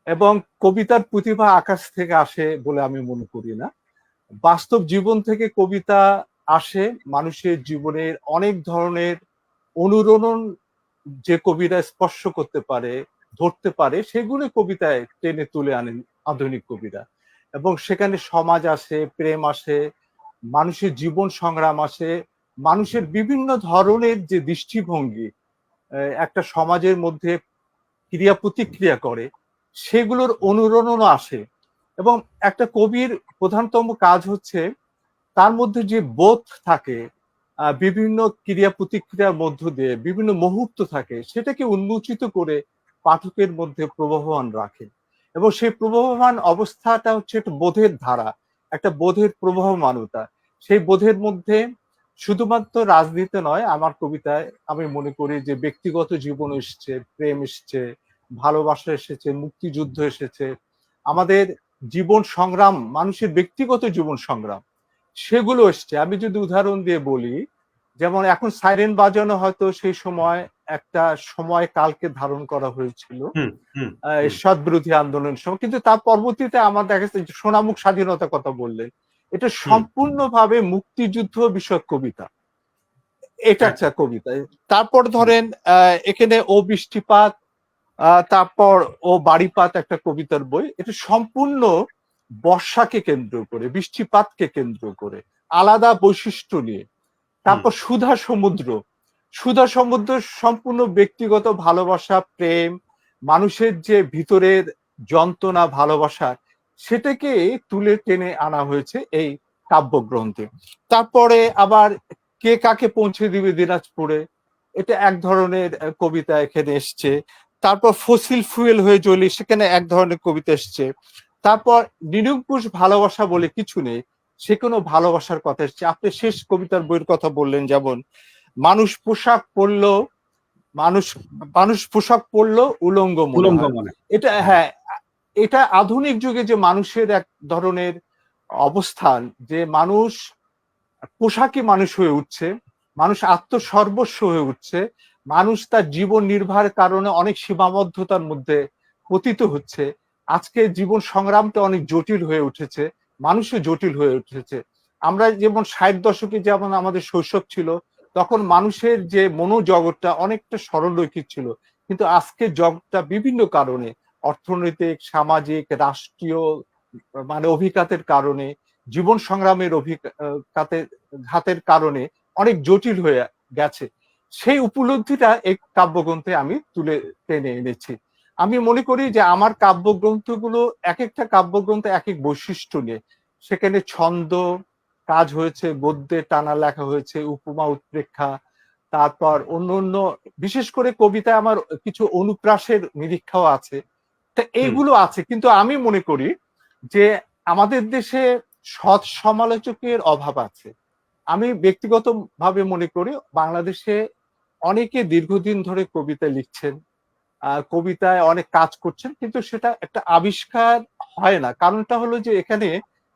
এবং কবিতার প্রতিভা আকাশ থেকে আসে বলে আমি মনে করি না। বাস্তব জীবন থেকে কবিতা আসে, মানুষের জীবনের অনেক ধরনের অনুরণন যে কবিরা স্পর্শ করতে পারে, ধরতে পারে, সেগুলো কবিতায় টেনে তুলে আনেন আধুনিক কবিরা। এবং সেখানে সমাজ আসে, প্রেম আসে, মানুষের জীবন সংগ্রাম আসে, মানুষের বিভিন্ন ধরনের যে দৃষ্টিভঙ্গি একটা সমাজের মধ্যে ক্রিয়া প্রতিক্রিয়া করে, সেগুলোর অনুরণনও আসে। এবং একটা কবির প্রধানতম কাজ হচ্ছে তার মধ্যে যে বোধ থাকে, বিভিন্ন ক্রিয়া প্রতিক্রিয়ার মধ্য দিয়ে বিভিন্ন মুহূর্ত থাকে, সেটাকে উন্মোচিত করে পাঠকের মধ্যে প্রবহমান রাখে। এবং সেই প্রবহমান অবস্থাটা হচ্ছে একটা বোধের ধারা, একটা বোধের প্রবহমানতা। সেই বোধের মধ্যে শুধুমাত্র রাজনীতি নয়, আমার কবিতায় আমি মনে করি যে ব্যক্তিগত জীবন এসছে, প্রেম এসছে, ভালোবাসা এসেছে, মুক্তিযুদ্ধ এসেছে, আমাদের জীবন সংগ্রাম, মানুষের ব্যক্তিগত জীবন সংগ্রাম, সেগুলো এসছে। আমি যদি উদাহরণ দিয়ে বলি, যেমন এখন সাইরেন বাজানো হয়তো সেই সময় একটা সময় কালকে ধারণ করা হয়েছিল হুম, হুম, হুম। এরশাদ বিরোধী আন্দোলনের সময়, কিন্তু তার পরবর্তীতে আমার দেখা যাচ্ছে যে সোনামুখ স্বাধীনতার কথা বললেন, এটা হুম, সম্পূর্ণভাবে মুক্তিযুদ্ধ বিষয়ক কবিতা। এটা আচ্ছা। একটা কবিতা। তারপর হুম, ধরেন এখানে ও বৃষ্টিপাত, তারপর ও বাড়িপাত একটা কবিতার বই, এটা সম্পূর্ণ বর্ষাকে কেন্দ্র করে, বৃষ্টিপাতকে কেন্দ্র করে, আলাদা বৈশিষ্ট্য নিয়ে। হুম, তারপর সুধা সমুদ্র, সুধা সমুদ্র সম্পূর্ণ ব্যক্তিগত ভালোবাসা, প্রেম, মানুষের যে ভিতরের যন্ত্রণা, ভালোবাসা, সেটাকে তুলে টেনে আনা হয়েছে এই কাব্যগ্রন্থে। তারপরে আবার কে কাকে পৌঁছে দিবে দিনাজপুরে, এটা এক ধরনের কবিতা এখানে এসছে। তারপর ফসিল ফুয়েল হয়ে জ্বলি, সেখানে এক ধরনের কবিতা এসছে। তারপর নিরঙ্কুশ ভালোবাসা বলে কিছু নেই, সে কোনো ভালোবাসার কথা এসছে। আপনি শেষ কবিতার বইয়ের কথা বললেন, যেমন মানুষ পোশাক পরলো, মানুষ মানুষ পোশাক পরলো উলঙ্গ মনে উলঙ্গ হয়। মনে। এটা, হ্যাঁ। হ্যাঁ, এটা আধুনিক যুগে যে মানুষের এক ধরনের অবস্থান, যে মানুষ পোশাকই মানুষ হয়ে উঠছে, মানুষ আত্মসর্বস্ব হয়ে উঠছে, মানুষ তার জীবন নির্বাহের কারণে অনেক সীমাবদ্ধতার মধ্যে পতিত হচ্ছে। আজকে জীবন সংগ্রামটা অনেক জটিল হয়ে উঠেছে, মানুষও জটিল হয়ে উঠেছে। আমরা যেমন 60 দশকে যেমন আমাদের শৈশব ছিল, তখন মানুষের যে মনোজগৎটা অনেকটা সরলরৈখিক ছিল, কিন্তু আজকের জগৎটা বিভিন্ন কারণে, অর্থনৈতিক, সামাজিক, রাষ্ট্রীয় মানে অভিঘাতের কারণে, জীবন সংগ্রামের অভিঘাতের ঘাতের কারণে অনেক জটিল হয়ে গেছে। সেই উপলব্ধিটা এই কাব্যগ্রন্থে আমি তুলে টেনে এনেছি। আমি মনে করি যে আমার কাব্যগ্রন্থগুলো, এক একটা কাব্যগ্রন্থ এক এক বৈশিষ্ট্য নিয়ে, সেখানে ছন্দ কাজ হয়েছে, গদ্যে টানা লেখা হয়েছে, উপমা উৎপ্রেক্ষা, তারপর অন্য অন্য, বিশেষ করে কবিতায় আমার কিছু অনুপ্রাসের নিরীক্ষাও আছে। তা হুম, এইগুলো আছে, কিন্তু আমি মনে করি যে আমাদের দেশে সৎ সমালোচকের অভাব আছে। আমি ব্যক্তিগত ভাবে মনে করি বাংলাদেশে অনেকে দীর্ঘদিন ধরে কবিতা লিখছেন, কবিতায় অনেক কাজ করছেন, কিন্তু সেটা একটা আবিষ্কার হয় না। কারণটা হলো যে এখানে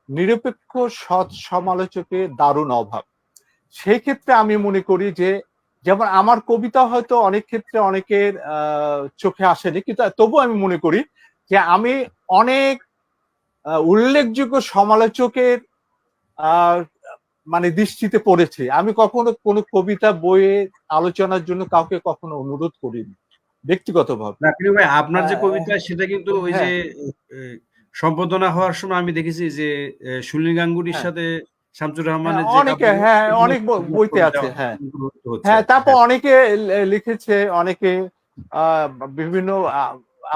নিরপেক্ষ সৎ সমালোচকের দারুণ অভাব। সেই ক্ষেত্রে আমি মনে করি যে, যেমন আমার কবিতা হয়তো অনেক ক্ষেত্রে অনেকের চোখে আসেনি, কিন্তু তবু আমি মনে করি যে আমি অনেক উল্লেখযোগ্য সমালোচকের আহ মানে দৃষ্টিতে পড়েছে। আমি কখনো কোনো কবিতা বইয়ে আলোচনার জন্য কাউকে কখনো অনুরোধ করিনি ব্যক্তিগতভাবে। না প্রিয় ভাই আপনার যে আহ, কবিতা সেটা কিন্তু ওই যে হ্যাঁ, এ সম্পাদনা হওয়ার সময় আমি দেখেছি যে সুনীল গাঙ্গুলির হ্যাঁ, সাথে শামসুর হ্যাঁ, রহমানের যে অনেকে, কাব্যগ্রন্থ হ্যাঁ, সেগুলো অনেক আপনার বইতে কবিতা আছে, হ্যাঁ। অন্তর্ভুক্ত হচ্ছে হ্যাঁ, আরকি। তারপর হ্যাঁ। অনেকে লিখেছে, অনেকে আহ, বিভিন্ন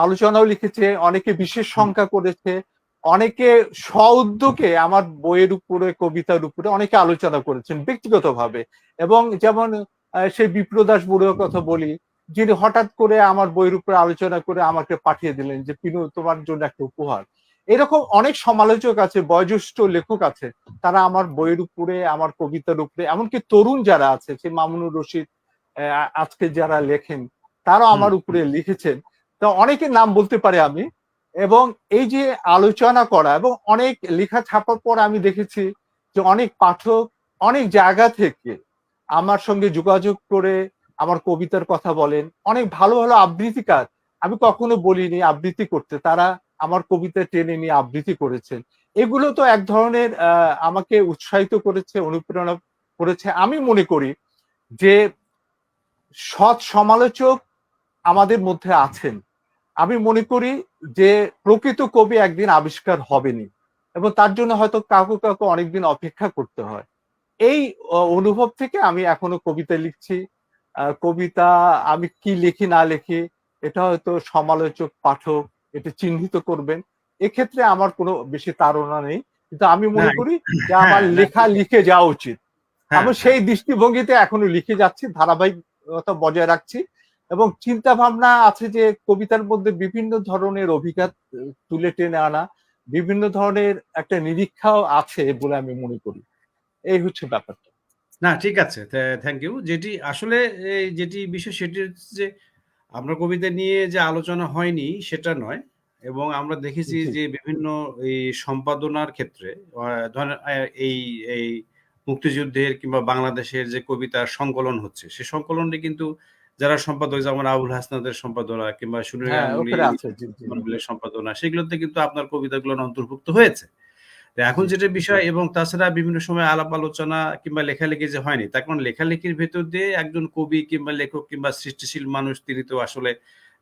আলোচনাও লিখেছে, অনেকে বিশেষ হুম, সংখ্যা করেছে, অনেকে উদ্যোগে আমার বইয়ের উপরে, কবিতার উপরে অনেকে আলোচনা করেছেন ব্যক্তিগতভাবে। এবং যেমন সেই বিপ্রদাস বড়ুয়ার কথা বলি, যিনি হঠাৎ করে আমার বইয়ের উপরে আলোচনা করে আমাকে পাঠিয়ে দিলেন যে পিনু, তোমার জন্য একটা উপহার। এরকম অনেক সমালোচক আছে, বয়োজ্যেষ্ঠ লেখক আছে, তারা আমার বইয়ের উপরে, আমার কবিতার উপরে, এমনকি তরুণ যারা আছে, সেই মামুনুর রশিদ, আজকে যারা লেখেন, তারাও হুম, আমার হুম, উপরে লিখেছেন। তো অনেকের নাম বলতে পারি আমি। এবং এই যে আলোচনা করা এবং অনেক লেখা ছাপার পর আমি দেখেছি যে অনেক পাঠক অনেক জায়গা থেকে আমার সঙ্গে যোগাযোগ করে আমার কবিতার কথা বলেন। অনেক ভালো ভালো আবৃত্তিকার, আমি কখনো বলিনি আবৃত্তি করতে, তারা আমার কবিতা টেনে নিয়ে আবৃত্তি করেছেন। এগুলো তো এক ধরনের আমাকে উৎসাহিত করেছে, অনুপ্রেরণা করেছে। আমি মনে করি যে সৎ সমালোচক আমাদের মধ্যে আছেন। আমি মনে করি যে প্রকৃত কবি একদিন আবিষ্কার হবেনি, এবং তার জন্য হয়তো কাউকে কাউকে অনেকদিন অপেক্ষা করতে হয়। এই অনুভব থেকে আমি এখনো কবিতা লিখছি। কবিতা আমি কি লিখি না লিখি এটা হয়তো সমালোচক পাঠক এটা চিহ্নিত করবেন। এক্ষেত্রে আমার কোনো বেশি তাড়না নেই, কিন্তু আমি না, মনে করি যে হ্যাঁ, আমার না, লেখা লিখে যাওয়া উচিত। হ্যাঁ, আমি হ্যাঁ। সেই দৃষ্টিভঙ্গিতে এখনো লিখে যাচ্ছি, ধারাবাহিকতা বজায় রাখছি। এবং চিন্তা ভাবনা আছে যে কবিতার মধ্যে বিভিন্ন ধরনের অভিঘাত তুলে টেনে আনা, বিভিন্ন ধরনের একটা নিরীক্ষাও আছে বলে আমি মনে করি। এই হচ্ছে ব্যাপারটা। না, ঠিক আছে। Thank you. যেটি আসলে যেটি বিষয় সেটি হচ্ছে যে আপনার কবিতা নিয়ে যে আলোচনা হয়নি সেটা নয়। এবং আমরা দেখেছি জি যে বিভিন্ন এই সম্পাদনার ক্ষেত্রে ধরেন এই এই মুক্তিযুদ্ধের কিংবা বাংলাদেশের যে কবিতার সংকলন হচ্ছে, সে সংকলনটি কিন্তু যারা সম্পাদক যেমন আবুল হাসনাতের সম্পাদনা কিংবা সুনীল হ্যাঁ, গাঙ্গুলি ওখানে আছে। জি জি মন্ডলের সম্পাদনা সেগুলোতে কিন্তু আপনার কবিতাগুলো অন্তর্ভুক্ত হয়েছে। তো এখন জি যেটা বিষয় এবং তাছাড়া বিভিন্ন সময় আলাপ আলোচনা কিংবা লেখালেখি যে হয়নি, তার কারণ লেখালেখির ভেতর দিয়ে একজন কবি কিংবা লেখক কিংবা সৃষ্টিশীল মানুষ তিনি তো আসলে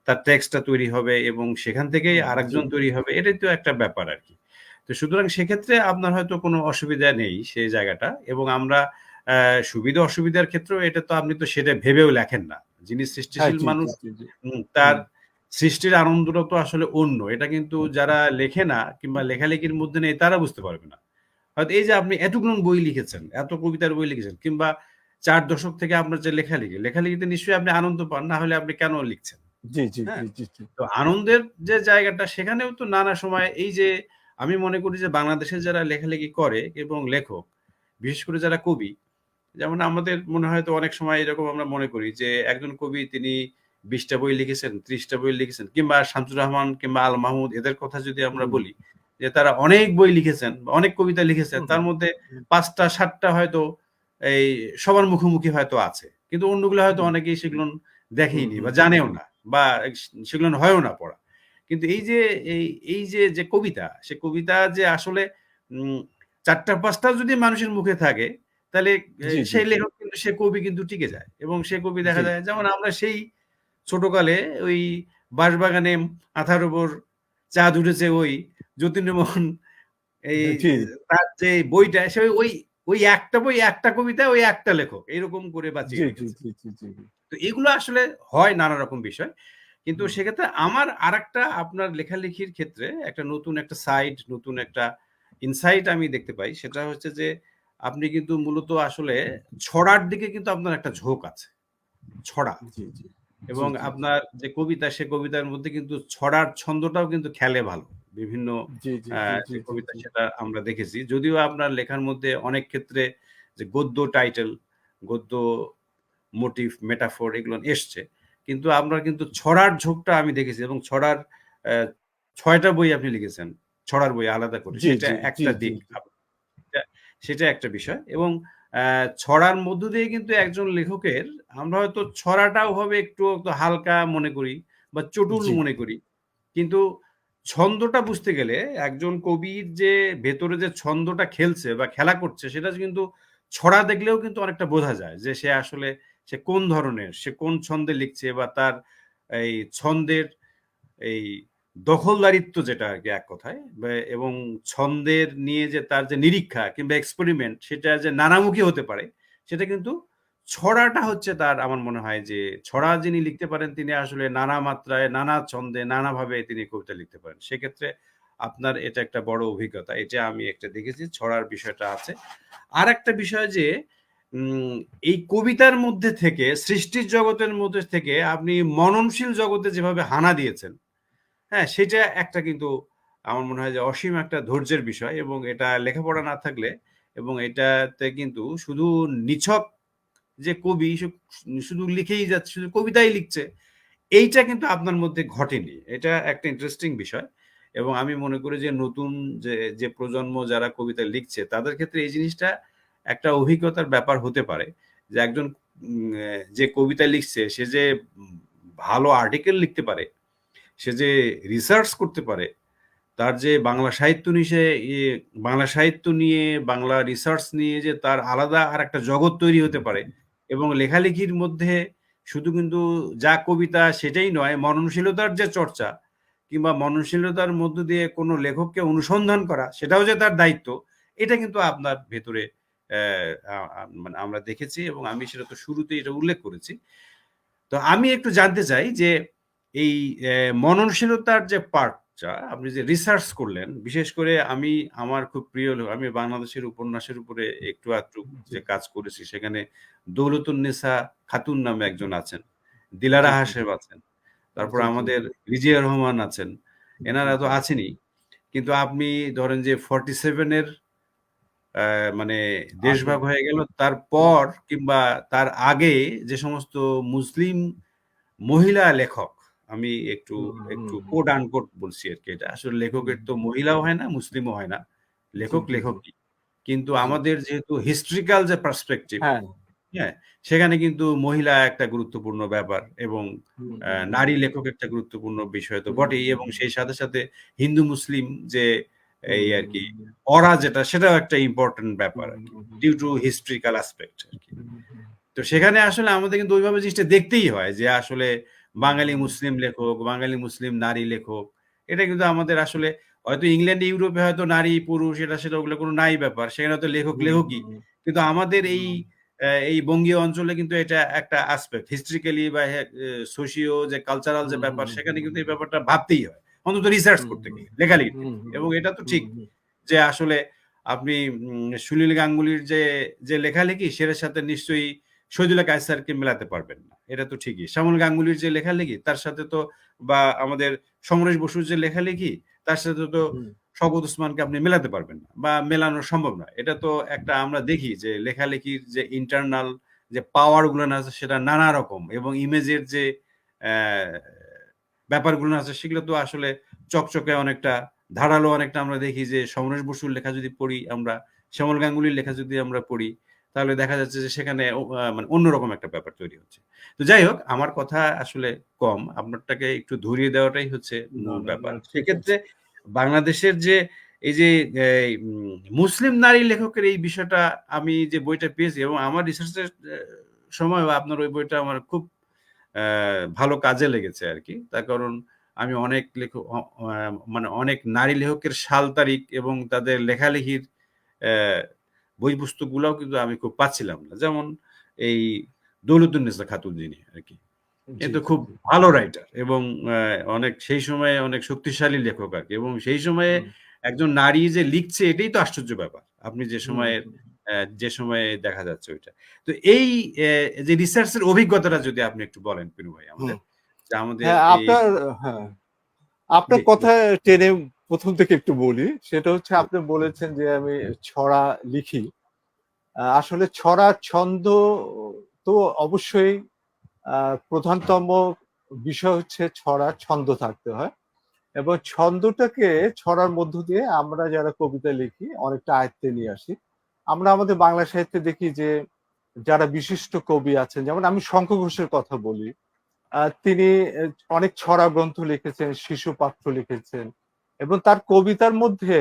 তার টেক্সটটা তৈরি হবে এবং সেখান থেকেই জি আরেকজন তৈরি হবে, এটাই তো একটা ব্যাপার আর কি। তো সুতরাং সেক্ষেত্রে আপনার হয়তো কোনো অসুবিধা নেই সেই জায়গাটা। এবং আমরা সুবিধা অসুবিধার ক্ষেত্রেও এটা তো আপনি তো সেটা ভেবেও লেখেন না। যিনি হ্যাঁ, সৃষ্টিশীল জি জি মানুষ জি জি। তার হুম, সৃষ্টির আনন্দটা তো আসলে অন্য। এটা কিন্তু যারা লেখে না কিংবা লেখালেখির মধ্যে নেই তারা বুঝতে পারবে না। হয়তো এই যে আপনি এতগুলো বই লিখেছেন, এত কবিতার বই লিখেছেন কিংবা ৪ দশক থেকে আপনার যে লেখালেখি, লেখালেখিতে নিশ্চয়ই আপনি আনন্দ পান, না হলে আপনি কেন লিখছেন? জি জি জি হ্যাঁ? জি জি। তো আনন্দের যে জায়গাটা সেখানেও তো নানা সময় এই যে আমি মনে করি যে বাংলাদেশে যারা লেখালেখি করে এবং লেখক, বিশেষ করে যারা কবি, যেমন আমাদের মনে হয় তো অনেক সময় এরকম আমরা মনে করি যে একজন কবি তিনি ২০ টা বই লিখেছেন, ৩০ টা বই লিখেছেন কিংবা শামসুর রহমান কিংবা আল মাহমুদ এদের কথা যদি আমরা হুম, বলি যে তারা অনেক বই লিখেছেন বা অনেক কবিতা লিখেছেন। হুম, তার মধ্যে হুম, ৫ টা ৭ টা হয়তো এই সবার মুখোমুখি হয়তো আছে। কিন্তু অন্যগুলো হয়তো হুম, অনেকেই সেগুলো হুম, দেখেইনি হুম, বা হুম, জানেও হুম। না বা সেগুলো হয়ও না পড়া। কিন্তু এই যে এই এই যে, যে কবিতা, সে কবিতা যে আসলে উম ৪ টা ৫ টাও যদি মানুষের মুখে থাকে তাহলে জি জি সেই জি লেখক কিন্তু সে কবি কিন্তু টিকে যায় এবং সে কবি দেখা জি যায় যেমন আমরা সেই ছোটকালে ওই বাঁশবাগানে মাথার উপর চাঁদ উঠেছে ওই যতীন্দ্রমোহন এই জি তার যে বইটা সে ওই ওই একটা বই একটা কবিতা ওই একটা লেখক এরকম করে জি বাঁচিয়ে জি রেখেছে। জি জি জি। তো এগুলো আসলে হয় নানা রকম বিষয়। কিন্তু হুম, সেক্ষেত্রে আমার আরেকটা আপনার লেখালেখির ক্ষেত্রে একটা নতুন একটা সাইড, নতুন একটা ইনসাইট আমি দেখতে পাই। সেটা হচ্ছে যে আপনি কিন্তু মূলত আসলে ছড়ার দিকে কিন্তু আপনার একটা ঝোঁক আছে। ছড়া জি জি জি এবং জি জি আপনার যে কবিতা, সে কবিতার মধ্যে কিন্তু ছড়ার ছন্দটাও কিন্তু খেলে ভালো। বিভিন্ন জি জি আ জি জি যে জি কবিতা জি। সেটা আমরা দেখেছি। যদিও আপনার লেখার মধ্যে অনেক ক্ষেত্রে যে গদ্য টাইটেল, গদ্য মোটিভ, মেটাফর এগুলো এসছে। কিন্তু আপনার কিন্তু ছড়ার ঝোঁকটা আমি দেখেছি এবং ছড়ার অ্যা ৬ টা বই আপনি লিখেছেন। ছড়ার বই আলাদা করে। জি সেটা জি জি একটা জি দিক। জি। সেটা সেটা একটা বিষয় এবং ছড়ার মধ্য দিয়ে কিন্তু একজন লেখকের আমরা হয়তো ছড়াটাও হবে একটু হালকা মনে করি বা চটুল জি মনে করি। কিন্তু ছন্দটা বুঝতে গেলে একজন কবির যে ভেতরে যে ছন্দটা খেলছে বা খেলা করছে সেটা কিন্তু ছড়া দেখলেও কিন্তু অনেকটা বোঝা যায় যে সে আসলে সে কোন ধরনের, সে কোন ছন্দে লিখছে বা তার এই ছন্দের এই দখলদারিত্ব যেটা আরকি এক কথায় এবং ছন্দের নিয়ে যে তার যে নিরীক্ষা কিংবা এক্সপেরিমেন্ট সেটা যে নানামুখী হতে পারে, সেটা কিন্তু ছড়াটা হচ্ছে তার আমার মনে হয় যে ছড়া যিনি লিখতে পারেন তিনি আসলে নানা মাত্রায়, নানা ছন্দে, নানাভাবে তিনি কবিতা লিখতে পারেন। সেক্ষেত্রে আপনার এটা একটা বড় অভিজ্ঞতা। এটা আমি একটা দেখেছি ছড়ার বিষয়টা আছে। আরেকটা বিষয় যে উম এই কবিতার মধ্যে থেকে সৃষ্টির জগতের মধ্যে থেকে আপনি মননশীল জগতে যেভাবে হানা দিয়েছেন, হ্যাঁ, সেটা একটা কিন্তু আমার মনে হয় যে অসীম একটা ধৈর্যের বিষয় এবং এটা লেখাপড়া না থাকলে এবং এটাতে কিন্তু শুধু নিছক যে কবি শুধু লিখেই যাচ্ছে, শুধু কবিতাই লিখছে, এইটা কিন্তু আপনার মধ্যে ঘটেনি। এটা একটা ইন্টারেস্টিং বিষয় এবং আমি মনে করি যে নতুন যে প্রজন্ম যারা কবিতা লিখছে তাদের ক্ষেত্রে এই জিনিসটা একটা অভিজ্ঞতার ব্যাপার হতে পারে যে একজন যে কবিতা লিখছে সে যে ভালো আর্টিকেল লিখতে পারে, সে যে রিসার্চ করতে পারে, তার যে বাংলা সাহিত্য নিয়ে বাংলা রিসার্চ নিয়ে যে তার আলাদা আর একটা জগৎ তৈরি হতে পারে এবং লেখালেখির মধ্যে শুধু কিন্তু যা কবিতা সেটাই নয়, মননশীলতার যে চর্চা কিংবা মননশীলতার মধ্য দিয়ে কোনো লেখককে অনুসন্ধান করা সেটাও যে তার দায়িত্ব, এটা কিন্তু আপনার ভেতরে মানে আমরা দেখেছি এবং আমি সেটা তো শুরুতেই এটা উল্লেখ করেছি। তো আমি একটু জানতে চাই যে এই মননশীলতার যে পার্টটা আপনি যে রিসার্চ করলেন, বিশেষ করে আমার খুব প্রিয় আমি বাংলাদেশের উপন্যাসের উপরে একটু আধটু যে কাজ করেছি সেখানে দৌলতুন্নেসা খাতুন নামে একজন আছেন, দিলারা জি জি হাশেম আছেন, তারপর জি জি আমাদের রিজিয়া রহমান আছেন, এনারা তো আছেনই। কিন্তু আপনি ধরেন যে 47 এর মানে আগে দেশভাগ হয়ে গেল তারপর কিংবা তার আগে যে সমস্ত মুসলিম মহিলা লেখক, আমি একটু হুম, হুম, একটু হুম, কোট আনকোট বলছি আরকি এটা। আসলে হুম, লেখকের তো মহিলাও হয় না, মুসলিমও হয় না। জি লেখক জি জি লেখকই। কিন্তু জি আমাদের যেহেতু হিস্ট্রিক্যাল যে পার্সপেক্টিভ, হ্যাঁ হ্যাঁ? সেখানে কিন্তু মহিলা একটা গুরুত্বপূর্ণ ব্যাপার এবং হুম, হুম, হুম, নারী লেখক একটা গুরুত্বপূর্ণ বিষয় তো হুম, বটেই হুম, এবং সেই সাথে, সাথে হিন্দু মুসলিম যে হুম, এই হুম, আরকি হুম, যেটা সেটাও একটা ইম্পোর্টেন্ট ব্যাপার হুম, আরকি। হুম, হুম, ডিউ টু হিস্ট্রিক্যাল অ্যাসপেক্ট আরকি। হুম, হুম, তো সেখানে আসলে আমাদের কিন্তু ওইভাবে জিনিসটা দেখতেই হয় যে আসলে বাঙালি হুম, মুসলিম লেখক, বাঙালি মুসলিম নারী লেখক। এটা কিন্তু আমাদের আসলে হয়তো ইংল্যান্ড, ইউরোপে হয়তো নারী পুরুষ এটা সেটা ওগুলো কোনো নাই ব্যাপার। সেখানে হয়তো লেখক হুম, লেখকই। কিন্তু আমাদের হুম, এই বঙ্গীয় অঞ্চলে কিন্তু এটা একটা অ্যাসপেক্ট। হিস্ট্রিক্যালি বা সোশিও যে কালচারাল যে হুম, হুম, ব্যাপার হুম, সেখানে কিন্তু হুম, এই ব্যাপারটা ভাবতেই হয়। অন্তত রিসার্চ হুম, করতে গেলে, লেখালেখির হুম, ক্ষেত্রে। হুম, এবং এটা তো ঠিক হুম, যে আসলে আপনি সুনীল গাঙ্গুলির যে লেখালেখি সেটার সাথে নিশ্চয়ই শহীদুল্লাহ কায়সারকে মেলাতে পারবেন না। এটা তো ঠিকই। শ্যামল গাঙ্গুলির যে লেখালেখি তার সাথে তো বা আমাদের সমরেশ বসুর যে লেখালেখি তার সাথে তো হুম, শওকত ওসমানকে আপনি মেলাতে পারবেন না বা মেলানো সম্ভব নয়। এটা তো একটা আমরা দেখি যে লেখালেখির যে ইন্টারনাল যে পাওয়ার গুলো আছে সেটা নানা রকম এবং ইমেজের যে অ্যা ব্যাপারগুলো আছে সেগুলো তো আসলে চকচকে অনেকটা ধারালো অনেকটা আমরা দেখি যে সমরেশ বসুর লেখা যদি পড়ি আমরা, শ্যামল গাঙ্গুলির লেখা যদি আমরা পড়ি তাহলে দেখা যাচ্ছে যে সেখানে মানে অন্যরকম একটা ব্যাপার তৈরি হচ্ছে। তো যাই হোক আমার কথা আসলে কম। আপনারটাকে একটু ধরিয়ে দেওয়াটাই হচ্ছে না মূল না না ব্যাপার। ঠিক সেক্ষেত্রে আছে বাংলাদেশের যে এই যে মুসলিম নারী লেখকের এই বিষয়টা আমি যে বইটা পেয়েছি এবং আমার রিসার্চের সময়ও আপনার ওই বইটা আমার খুব ভালো কাজে লেগেছে আরকি। তার কারণ আমি অনেক লেখক অ অ মানে অনেক নারী লেখকের সাল তারিখ এবং তাদের লেখালেখির অ্যা বই পুস্তকগুলাও কিন্তু আমি খুব পাচ্ছিলাম না। যেমন এই দৌলতুন্নেসা খাতুন যিনি আরকি। এ জি তো জি খুব জি ভালো রাইটার এবং অনেক সেই সময়ে অনেক শক্তিশালী লেখক আরকি এবং সেই সময়ে হুম, একজন নারী যে লিখছে এটাই তো আশ্চর্য ব্যাপার। আপনি হুম, হুম, যে সময়ে দেখা যাচ্ছে ওইটা। তো এই যে রিসার্চ এর অভিজ্ঞতাটা যদি আপনি একটু বলেন পিনু ভাই হুম। আমাদের। যে আমাদের হ্যাঁ এই আপনার হ্যাঁ আপনার জি, কথা টেনে প্রথম থেকে একটু বলি সেটা হচ্ছে আপনি বলেছেন যে আমি ছড়া লিখি আসলে ছড়া ছন্দ তো অবশ্যই প্রধানতম বিষয় হচ্ছে ছড়া ছন্দ থাকতে হয় এবং ছন্দটাকে ছড়ার মধ্য দিয়ে আমরা যারা কবিতা লিখি অনেকটা আয়ত্তে নিয়ে আসি আমরা আমাদের বাংলা সাহিত্যে দেখি যে যারা বিশিষ্ট কবি আছেন যেমন আমি শঙ্খ ঘোষের কথা বলি তিনি অনেক ছড়া গ্রন্থ লিখেছেন শিশু পাঠ্য লিখেছেন এবং তার কবিতার মধ্যে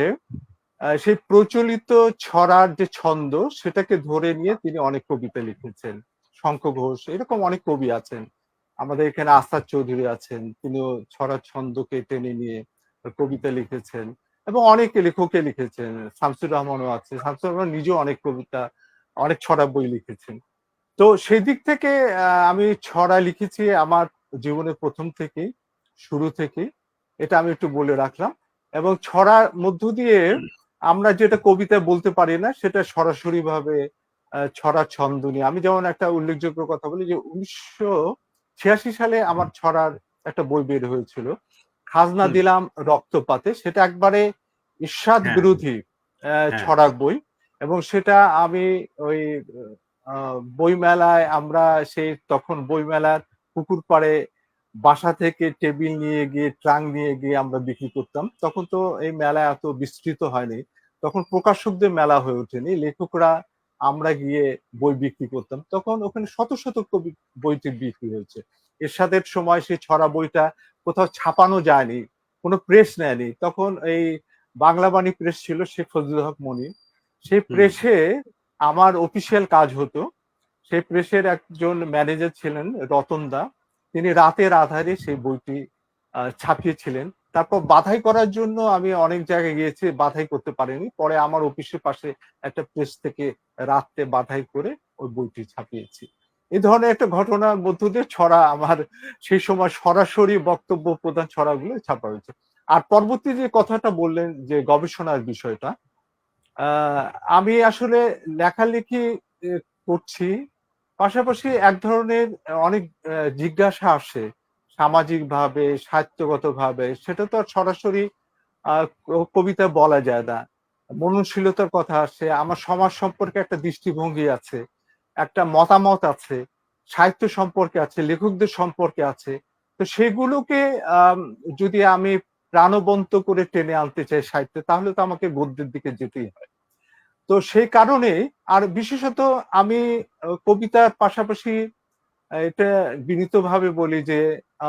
সেই প্রচলিত ছড়ার যে ছন্দ সেটাকে ধরে নিয়ে তিনি অনেক কবিতা লিখেছেন শঙ্খ ঘোষ এরকম অনেক কবি আছেন আমাদের এখানে আসাদ চৌধুরী আছেন তিনিও ছড়ার ছন্দকে টেনে নিয়ে কবিতা লিখেছেন এবং অনেক লেখকে লিখেছেন শামসুর রহমানও আছে শামসুর রহমান নিজেও অনেক কবিতা অনেক ছড়া বই লিখেছেন তো সেই দিক থেকে আমি ছড়া লিখেছি আমার জীবনের প্রথম থেকেই শুরু থেকেই এটা আমি একটু বলে রাখলাম এবং ছড়ার মধ্য দিয়ে আমরা যেটা কবিতায় বলতে পারি না সেটা সরাসরি ভাবে ছড়া ছন্দ নিয়ে আমি যেমন একটা উল্লেখযোগ্য কথা বলি যে 1986 সালে আমার ছড়ার একটা বই বের হয়েছিল খাজনা হুম, দিলাম রক্তপাতে সেটা একবারে ঈর্ষাদ হ্যাঁ, বিরোধী হ্যাঁ, ছড়ার বই এবং সেটা আমি ওই বইমেলায় আমরা সেই তখন বইমেলার পুকুর পাড়ে বাসা থেকে টেবিল নিয়ে গিয়ে ট্রাঙ্ক নিয়ে গিয়ে আমরা বিক্রি করতাম। তখন তো এই মেলা এত বিস্তৃত হয়নি। তখন প্রকাশকদের মেলা হয়ে ওঠেনি। লেখকরা আমরা গিয়ে বই বিক্রি করতাম। তখন ওখানে শত শত কবি বইটি বিক্রি হয়েছে। এরশাদের সময় সেই ছড়া বইটা কোথাও ছাপানো যায়নি। কোনো প্রেস নেয়নি। তখন এই বাংলা বাণী প্রেস ছিল শেখ ফজলুল হক মনির। সেই হুম, প্রেসে আমার অফিসিয়াল কাজ হতো। সেই প্রেসের একজন ম্যানেজার ছিলেন রতন দা। তিনি রাতের আধারে সেই বইটি ছাপিয়েছিলেন। তারপর বাধাই করার জন্য আমি অনেক জায়গায় গিয়েছি, বাধাই করতে পারিনি। পরে আমার অফিসের পাশে একটা প্রেস থেকে রাতে বাধাই করে ওই বইটি ছাপিয়েছি। এই ধরনের একটা ঘটনার মধ্য দিয়ে ছড়া আমার সেই সময় সরাসরি বক্তব্য প্রদান ছড়াগুলো ছাপা হয়েছে। আর পরবর্তী যে কথাটা বললেন যে গবেষণার বিষয়টা, আহ, আমি আসলে লেখালেখি করছি, পাশাপাশি এক ধরনের অনেক জিজ্ঞাসা আসে সামাজিক ভাবে, সাহিত্যগত ভাবে, সেটা তো আর সরাসরি কবিতা বলা যায় না। মননশীলতার কথা আসে, আমার সমাজ সম্পর্কে একটা দৃষ্টিভঙ্গি আছে, একটা মতামত আছে, সাহিত্য সম্পর্কে আছে, লেখকদের সম্পর্কে আছে। তো সেগুলোকে আম, যদি আমি প্রাণবন্ত করে টেনে আনতে চাই সাহিত্যে, তাহলে তো আমাকে গদ্যের দিকে যেতেই হয়। তো সেই কারণে, আর বিশেষত আমি কবিতার পাশাপাশি এটা বিনীতভাবে বলি যে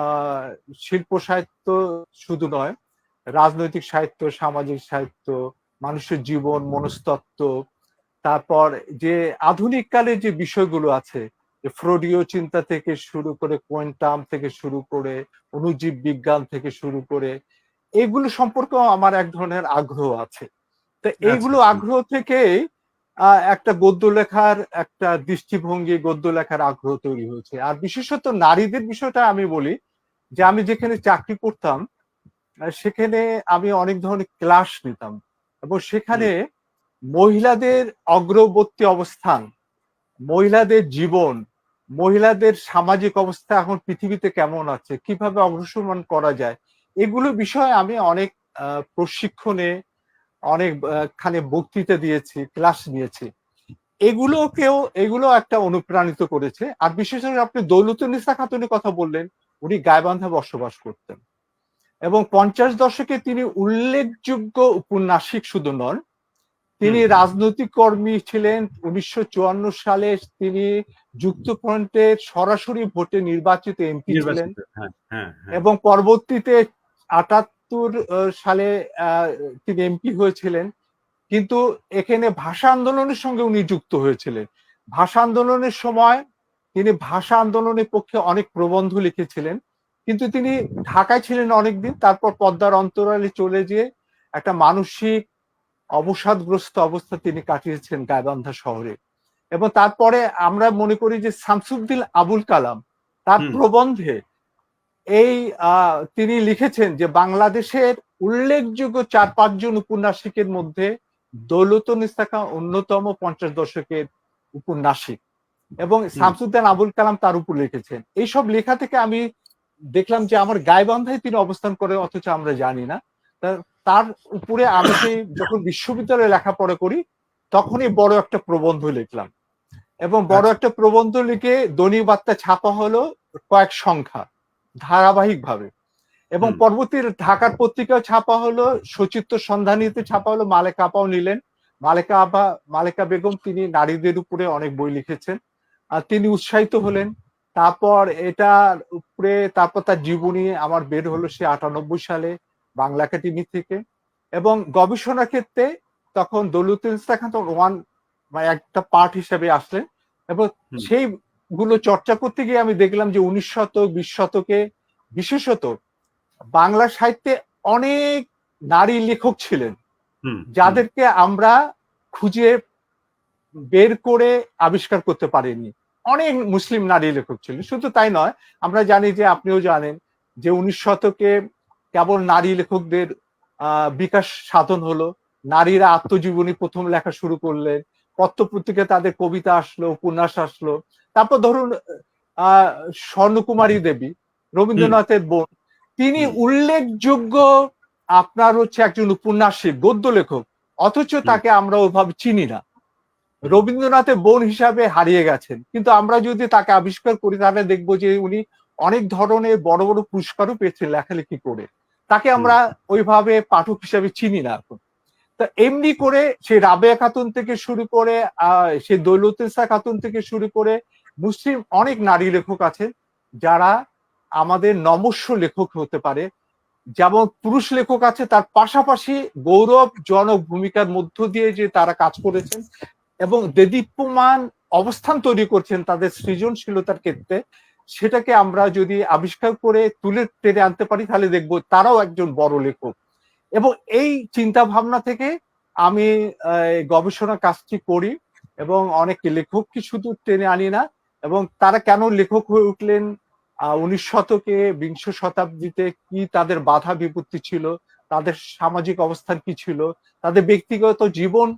আহ, শিল্প সাহিত্য শুধু নয়, রাজনৈতিক সাহিত্য, সামাজিক সাহিত্য, মানুষের জীবন, মনস্তত্ত্ব, তারপর যে আধুনিক কালে যে বিষয়গুলো আছে, যে ফ্রোডীয় চিন্তা থেকে শুরু করে, কোয়ান্টাম থেকে শুরু করে, অণুজীব বিজ্ঞান থেকে শুরু করে, এগুলো সম্পর্কেও আমার এক ধরনের আগ্রহ আছে। তো আচ্ছা, এইগুলো হুম, আগ্রহ থেকেই একটা গদ্য লেখার একটা দৃষ্টিভঙ্গি, গদ্য লেখার আগ্রহ তৈরি হয়েছে। আর বিশেষত নারীদের বিষয়টা আমি বলি, যে আমি যেখানে চাকরি করতাম সেখানে আমি অনেক ধরনের ক্লাস নিতাম, এবং হুম, সেখানে মহিলাদের অগ্রবর্তী অবস্থান, মহিলাদের জীবন, মহিলাদের সামাজিক অবস্থা এখন পৃথিবীতে কেমন আছে, কিভাবে অগ্রসরমান করা যায়, এগুলো বিষয়ে আমি অনেক প্রশিক্ষণে, অনেক খানে বক্তৃতা দিয়েছি, ক্লাস নিয়েছি। এগুলো একটা অনুপ্রাণিত করেছে। আর বিশেষ করে আপনি দৌলতুন্নেসা খাতুনের কথা বললেন, উনি গাইবান্ধায় বসবাস করতেন, এবং 50 দশকে তিনি উল্লেখযোগ্য উপন্যাসিক শুধু নন, হুম, তিনি হুম, রাজনৈতিক কর্মী ছিলেন। 1954 সালে তিনি যুক্তফ্রন্টের সরাসরি ভোটে নির্বাচিত এমপি ছিলেন, নির্বাচিত। হ্যাঁ, হ্যাঁ, হ্যাঁ। এবং পরবর্তীতে 78 সালে তিনি এমপি হয়েছিলেন। কিন্তু এখানে ভাষা আন্দোলনের সঙ্গে উনি যুক্ত হয়েছিলেন। ভাষা আন্দোলনের সময় তিনি ভাষা আন্দোলনের পক্ষে অনেক প্রবন্ধ লিখেছিলেন। কিন্তু তিনি ঢাকায় ছিলেন অনেকদিন, তারপর পদ্মার অন্তরালে চলে যেয়ে একটা মানসিক অবসাদগ্রস্ত অবস্থা তিনি কাটিয়েছেন গাইবান্ধা শহরে। এবং তারপরে আমরা মনে করি যে শামসুদ্দিন আবুল কালাম তার হুম, প্রবন্ধে এই তিনি লিখেছেন যে বাংলাদেশের উল্লেখযোগ্য 4-5 জন উপন্যাসিকের মধ্যে দৌলতুন্নেসা খান অন্যতম 50 দশকের উপন্যাসিক, এবং হুম, শামসুদ্দিন আবুল কালাম তার উপর লিখেছেন। এইসব লেখা থেকে আমি দেখলাম যে আমার গাইবান্ধায় তিনি অবস্থান করে, অথচ আমরা জানি না। তার উপরে আমি সেই যখন বিশ্ববিদ্যালয়ে লেখাপড়া করি, তখনই বড় একটা প্রবন্ধ লিখলাম, এবং বড় আচ্ছা, একটা প্রবন্ধ লিখে দৈনিক বার্তা ছাপা হলো কয়েক সংখ্যা ধারাবাহিক ভাবে, এবং হুম, পরবর্তী ঢাকার পত্রিকাও ছাপা হলো, সচিত্র সন্ধানীতে ছাপা হলো, মালেকা আপাও নিলেন। মালেকা বেগম তিনি নারীদের উপরে অনেক বই লিখেছেন, আর তিনি উৎসাহিত হলেন। তারপর এটার উপরে তারপর তার জীবনী আমার বের হলো সে 98 সালে বাংলা একাডেমি থেকে। এবং গবেষণা ক্ষেত্রে তখন দৌলতুন্নেসা খান ওয়ান মানে একটা পার্ট হিসেবে আসলেন, এবং হুম, সেইগুলো চর্চা করতে গিয়ে আমি দেখলাম যে 19 শতক, 20 শতকে বিশেষত বাংলা সাহিত্যে অনেক নারী লেখক ছিলেন, হুম, হুম, যাদেরকে আমরা খুঁজে বের করে আবিষ্কার করতে পারিনি। অনেক মুসলিম নারী লেখক ছিলেন। শুধু তাই নয়, আমরা জানি যে, আপনিও জানেন যে 19 শতকে কেবল নারী লেখকদের বিকাশ সাধন হলো, নারীরা আত্মজীবনী প্রথম লেখা শুরু করলেন, পত্রপত্রিকায় তাদের কবিতা আসলো, উপন্যাস আসলো। তারপর ধরুন আহ স্বর্ণকুমারী দেবী, হুম, রবীন্দ্রনাথের বোন, তিনি হুম, উল্লেখযোগ্য আপনার হচ্ছে একজন উপন্যাসিক, গদ্য লেখক, অথচ হুম, তাকে আমরা ওইভাবে চিনি না। রবীন্দ্রনাথের বোন হিসাবে হারিয়ে গেছেন, কিন্তু আমরা যদি তাকে আবিষ্কার করি তাহলে দেখবো যে উনি অনেক ধরনের বড় বড় পুরস্কারও পেয়েছে লেখালেখি করে। তাকে হুম, আমরা ওইভাবে পাঠক হিসাবে চিনি না এখন। তা এমনি করে সে রাবেয়া খাতুন থেকে শুরু করে সে দৌলতুন্নেসা খাতুন থেকে শুরু করে মুসলিম অনেক নারী লেখক আছেন যারা আমাদের নমস্য লেখক হতে পারে। যেমন পুরুষ লেখক আছে, তার পাশাপাশি গৌরবজনক ভূমিকার মধ্য দিয়ে যে তারা কাজ করেছেন এবং দেদীপ্যমান অবস্থান তৈরি করছেন তাদের সৃজনশীলতার ক্ষেত্রে, সেটাকে আমরা যদি আবিষ্কার করে তুলে টেনে আনতে পারি তাহলে দেখবো তারাও একজন বড় লেখক। এবং এই চিন্তা ভাবনা থেকে আমি গবেষণা কাজটি করি এবং অনেক লেখককে শুধু টেনে আনি না, এবং তারা কেন লেখক হয়ে উঠলেন, 19 শতকে, বিংশ শতাব্দীতে কি তাদের বাধা বিপত্তি ছিল, তাদের সামাজিক অবস্থান কি ছিল, তাদের ব্যক্তিগত জীবন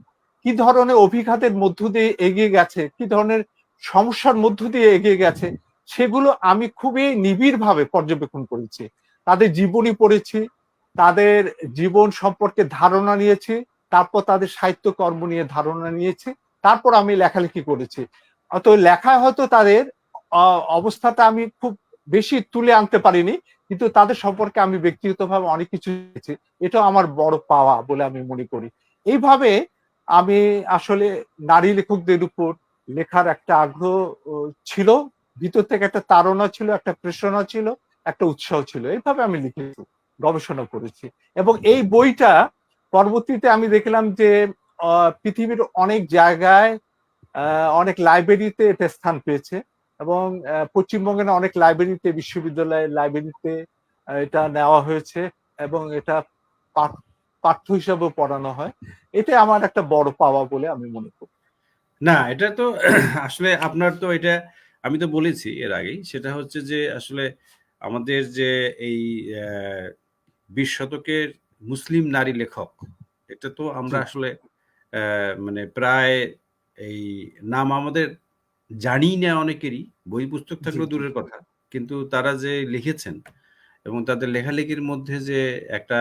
কি ধরনের অভিঘাতের মধ্য দিয়ে এগিয়ে গেছে, কি ধরনের সমস্যার মধ্য দিয়ে এগিয়ে গেছে, সেগুলো আমি খুবই নিবিড় ভাবে পর্যবেক্ষণ করেছি। তাদের জীবনী পড়েছি, তাদের জীবন সম্পর্কে ধারণা নিয়েছি, তারপর তাদের সাহিত্য কর্ম নিয়ে ধারণা নিয়েছি, তারপর আমি লেখালেখি করেছি। অত লেখায় হয়তো তাদের অবস্থাটা আমি খুব বেশি তুলে আনতে পারিনি, কিন্তু তাদের সম্পর্কে আমি ব্যক্তিগতভাবে অনেক কিছু শিখেছি। এটাও আমার বড় পাওয়া বলে আমি মনে করি। এইভাবে আমি আসলে নারী লেখকদের উপর লেখার একটা আগ্রহ ছিল, ভিতর থেকে একটা তাড়না ছিল, একটা প্রেরণা ছিল, একটা উৎসাহ ছিল। এইভাবে আমি লিখেছি, গবেষণা করেছি। এবং এই বইটা পরবর্তীতে আমি দেখলাম যে পৃথিবীর অনেক জায়গায় অনেক লাইব্রেরিতে এটা স্থান পেয়েছে, এবং পশ্চিমবঙ্গের অনেক লাইব্রেরিতে, বিশ্ববিদ্যালয়ের লাইব্রেরিতে এটা নেওয়া হয়েছে এবং এটা পাঠ্য হিসাবে পড়ানো হয়। এটা আমার একটা বড় পাওয়া বলে আমি মনে করি। না এটা তো আসলে আপনার তো এটা আমি তো বলেছি এর আগেই, সেটা হচ্ছে যে আসলে আমাদের যে এই 20 শতকের মুসলিম নারী লেখক, এটা তো জি আমরা আসলে মানে প্রায় এই নাম আমাদের জানি না অনেকেরই, বই পুস্তক জি থাকলেও জি দূরের কথা, কিন্তু তারা যে লিখেছেন এবং তাদের লেখালেখির মধ্যে যে একটা